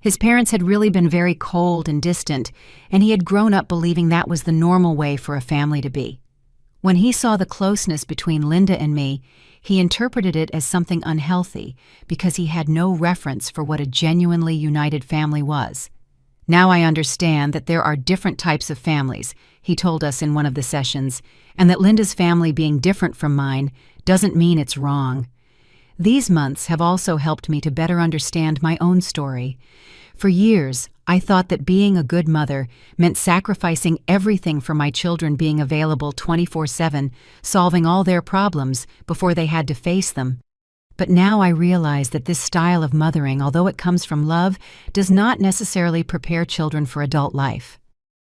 His parents had really been very cold and distant, and he had grown up believing that was the normal way for a family to be. When he saw the closeness between Linda and me, he interpreted it as something unhealthy because he had no reference for what a genuinely united family was. "Now I understand that there are different types of families," he told us in one of the sessions, "and that Linda's family being different from mine doesn't mean it's wrong." These months have also helped me to better understand my own story. For years, I thought that being a good mother meant sacrificing everything for my children, being available 24/7, solving all their problems before they had to face them. But now I realize that this style of mothering, although it comes from love, does not necessarily prepare children for adult life.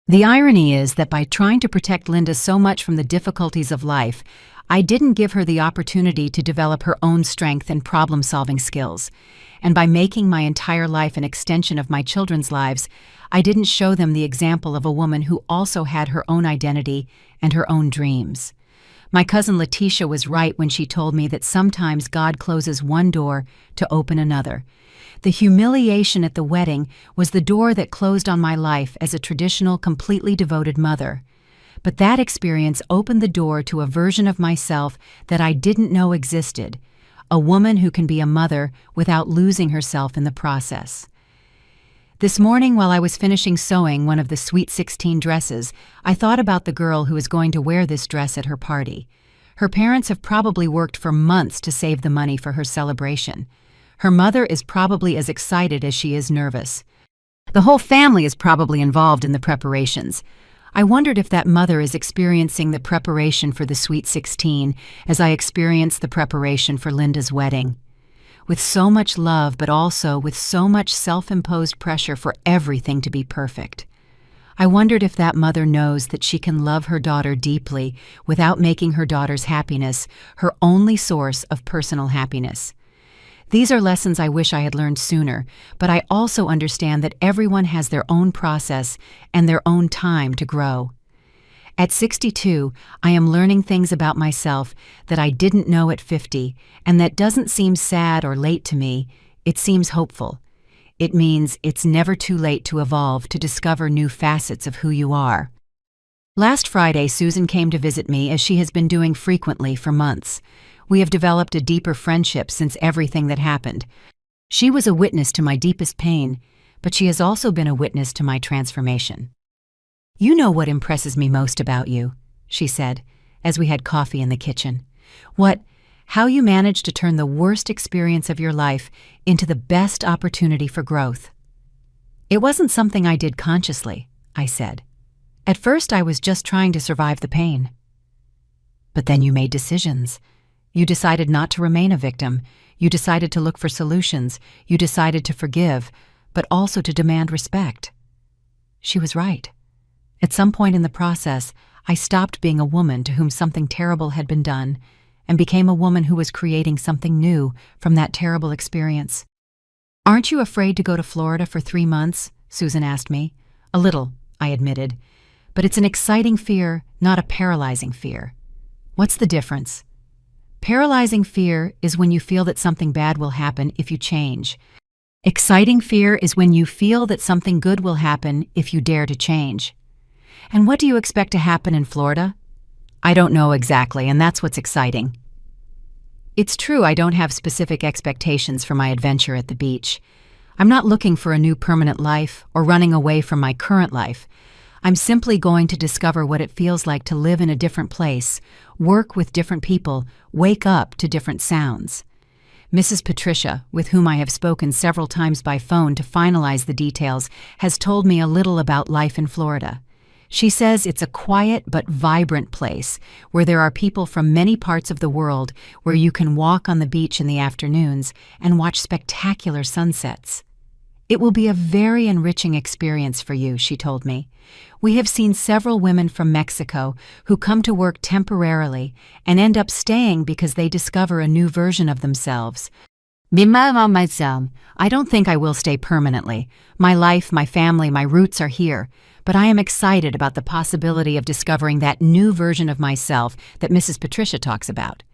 The irony is that by trying to protect Linda so much from the difficulties of life, I didn't give her the opportunity to develop her own strength and problem-solving skills. And by making my entire life an extension of my children's lives, I didn't show them the example of a woman who also had her own identity and her own dreams. My cousin Letitia was right when she told me that sometimes God closes one door to open another. The humiliation at the wedding was the door that closed on my life as a traditional, completely devoted mother. But that experience opened the door to a version of myself that I didn't know existed, a woman who can be a mother without losing herself in the process. This morning, while I was finishing sewing one of the Sweet 16 dresses, I thought about the girl who is going to wear this dress at her party. Her parents have probably worked for months to save the money for her celebration. Her mother is probably as excited as she is nervous. The whole family is probably involved in the preparations. I wondered if that mother is experiencing the preparation for the Sweet 16 as I experienced the preparation for Linda's wedding. With so much love, but also with so much self-imposed pressure for everything to be perfect. I wondered if that mother knows that she can love her daughter deeply without making her daughter's happiness her only source of personal happiness. These are lessons I wish I had learned sooner, but I also understand that everyone has their own process and their own time to grow. At 62, I am learning things about myself that I didn't know at 50, and that doesn't seem sad or late to me. It seems hopeful. It means it's never too late to evolve, to discover new facets of who you are. Last Friday, Susan came to visit me as she has been doing frequently for months. We have developed a deeper friendship since everything that happened. She was a witness to my deepest pain, but she has also been a witness to my transformation. "You know what impresses me most about you," she said, as we had coffee in the kitchen. How you managed to turn the worst experience of your life into the best opportunity for growth." "It wasn't something I did consciously," I said. "At first I was just trying to survive the pain." "But then you made decisions. You decided not to remain a victim. You decided to look for solutions. You decided to forgive, but also to demand respect." She was right. At some point in the process, I stopped being a woman to whom something terrible had been done and became a woman who was creating something new from that terrible experience. "Aren't you afraid to go to Florida for 3 months?" Susan asked me. "A little," I admitted. "But it's an exciting fear, not a paralyzing fear." "What's the difference?" "Paralyzing fear is when you feel that something bad will happen if you change. Exciting fear is when you feel that something good will happen if you dare to change." "And what do you expect to happen in Florida?" "I don't know exactly, and that's what's exciting." It's true I don't have specific expectations for my adventure at the beach. I'm not looking for a new permanent life or running away from my current life. I'm simply going to discover what it feels like to live in a different place, work with different people, wake up to different sounds. Mrs. Patricia, with whom I have spoken several times by phone to finalize the details, has told me a little about life in Florida. She says it's a quiet but vibrant place where there are people from many parts of the world, where you can walk on the beach in the afternoons and watch spectacular sunsets. "It will be a very enriching experience for you," she told me. "We have seen several women from Mexico who come to work temporarily and end up staying because they discover a new version of themselves. I don't think I will stay permanently. My life, my family, my roots are here. But I am excited about the possibility of discovering that new version of myself that Mrs. Patricia talks about.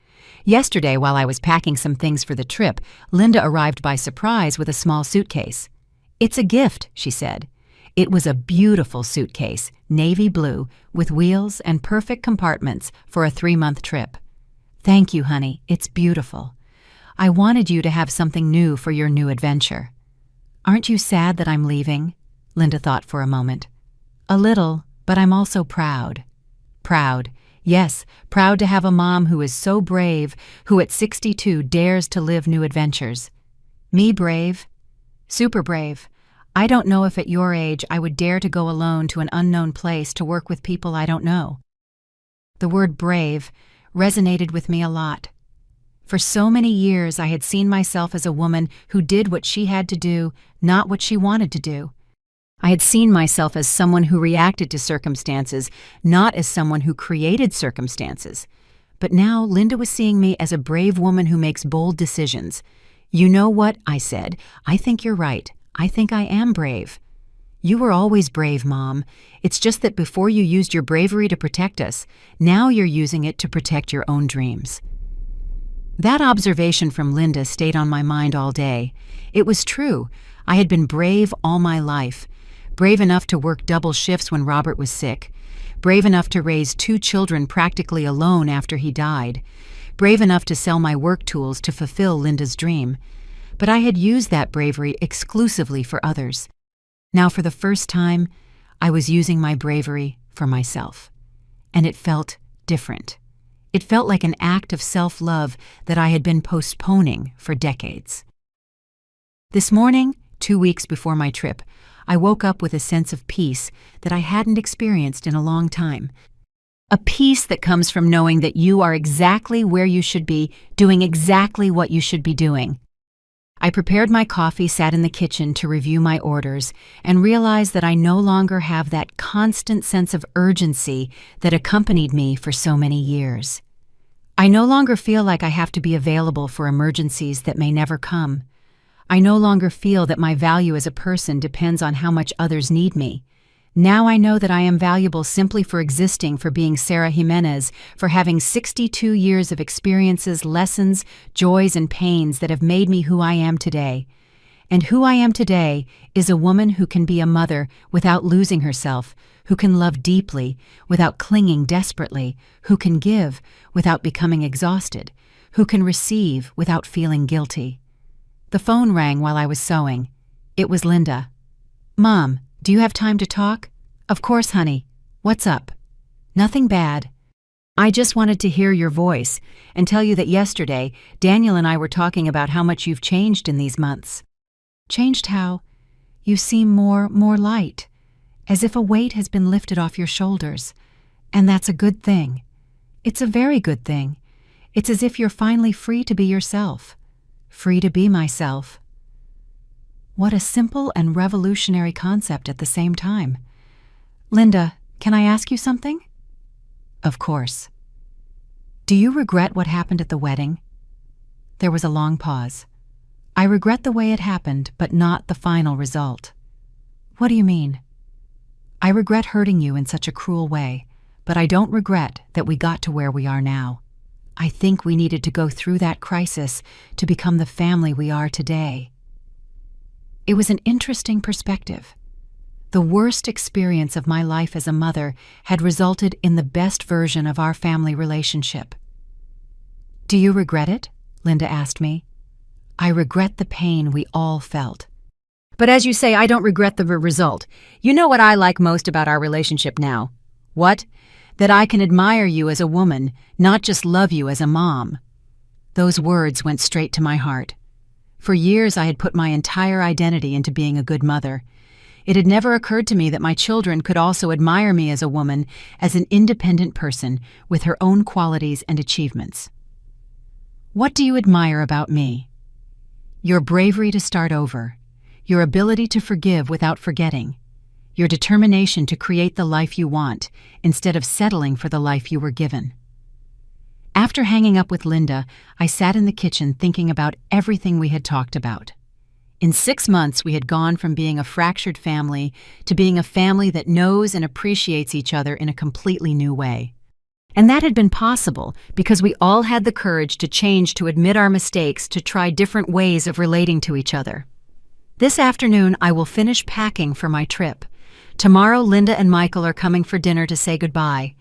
Yesterday, while I was packing some things for the trip, Linda arrived by surprise with a small suitcase. "It's a gift," she said. It was a beautiful suitcase, navy blue, with wheels and perfect compartments for a 3-month trip. "Thank you, honey. It's beautiful. I wanted you to have something new for your new adventure." "Aren't you sad that I'm leaving?" Linda thought for a moment. "A little, but I'm also proud." "Proud. Yes, proud to have a mom who is so brave, who at 62 dares to live new adventures." "Me brave?" "Super brave. I don't know if at your age I would dare to go alone to an unknown place to work with people I don't know." The word brave resonated with me a lot. For so many years I had seen myself as a woman who did what she had to do, not what she wanted to do. I had seen myself as someone who reacted to circumstances, not as someone who created circumstances. But now Linda was seeing me as a brave woman who makes bold decisions. "You know what?" I said. "I think you're right. I think I am brave." "You were always brave, Mom. It's just that before you used your bravery to protect us, now you're using it to protect your own dreams." That observation from Linda stayed on my mind all day. It was true. I had been brave all my life. Brave enough to work double shifts when Robert was sick. Brave enough to raise 2 children practically alone after he died. Brave enough to sell my work tools to fulfill Linda's dream. But I had used that bravery exclusively for others. Now, for the first time, I was using my bravery for myself. And it felt different. It felt like an act of self-love that I had been postponing for decades. This morning, 2 weeks before my trip, I woke up with a sense of peace that I hadn't experienced in a long time. A peace that comes from knowing that you are exactly where you should be, doing exactly what you should be doing. I prepared my coffee, sat in the kitchen to review my orders, and realized that I no longer have that constant sense of urgency that accompanied me for so many years. I no longer feel like I have to be available for emergencies that may never come. I no longer feel that my value as a person depends on how much others need me. Now I know that I am valuable simply for existing, for being Sarah Jimenez, for having 62 years of experiences, lessons, joys, and pains that have made me who I am today. And who I am today is a woman who can be a mother without losing herself, who can love deeply without clinging desperately, who can give without becoming exhausted, who can receive without feeling guilty. The phone rang while I was sewing. It was Linda. "Mom, do you have time to talk?" "Of course, honey. What's up?" "Nothing bad. I just wanted to hear your voice and tell you that yesterday, Daniel and I were talking about how much you've changed in these months." "Changed how?" "You seem more light, as if a weight has been lifted off your shoulders. And that's a good thing. It's a very good thing. It's as if you're finally free to be yourself. Free to be myself." What a simple and revolutionary concept at the same time. "Linda, can I ask you something?" "Of course." "Do you regret what happened at the wedding?" There was a long pause. "I regret the way it happened, but not the final result." "What do you mean?" "I regret hurting you in such a cruel way, but I don't regret that we got to where we are now. I think we needed to go through that crisis to become the family we are today." It was an interesting perspective. The worst experience of my life as a mother had resulted in the best version of our family relationship. "Do you regret it?" Linda asked me. "I regret the pain we all felt. But as you say, I don't regret the result. You know what I like most about our relationship now? What? That I can admire you as a woman, not just love you as a mom." Those words went straight to my heart. For years I had put my entire identity into being a good mother. It had never occurred to me that my children could also admire me as a woman, as an independent person with her own qualities and achievements. "What do you admire about me?" "Your bravery to start over, your ability to forgive without forgetting, your determination to create the life you want instead of settling for the life you were given." After hanging up with Linda, I sat in the kitchen thinking about everything we had talked about. In 6 months, we had gone from being a fractured family to being a family that knows and appreciates each other in a completely new way. And that had been possible because we all had the courage to change, to admit our mistakes, to try different ways of relating to each other. This afternoon, I will finish packing for my trip. Tomorrow, Linda and Michael are coming for dinner to say goodbye.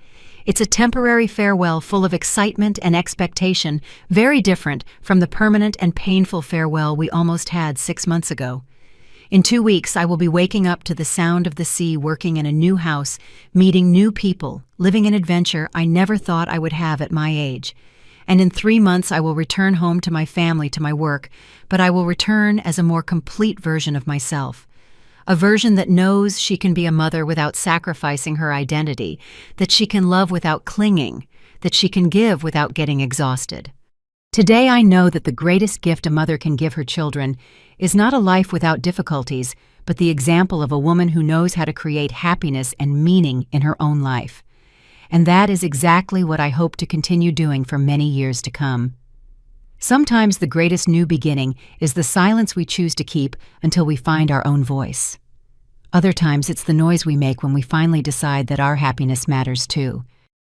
It's a temporary farewell full of excitement and expectation, very different from the permanent and painful farewell we almost had 6 months ago. In 2 weeks, I will be waking up to the sound of the sea, working in a new house, meeting new people, living an adventure I never thought I would have at my age. And in 3 months, I will return home to my family, to my work, but I will return as a more complete version of myself. A version that knows she can be a mother without sacrificing her identity, that she can love without clinging, that she can give without getting exhausted. Today I know that the greatest gift a mother can give her children is not a life without difficulties, but the example of a woman who knows how to create happiness and meaning in her own life. And that is exactly what I hope to continue doing for many years to come. Sometimes the greatest new beginning is the silence we choose to keep until we find our own voice. Other times it's the noise we make when we finally decide that our happiness matters too.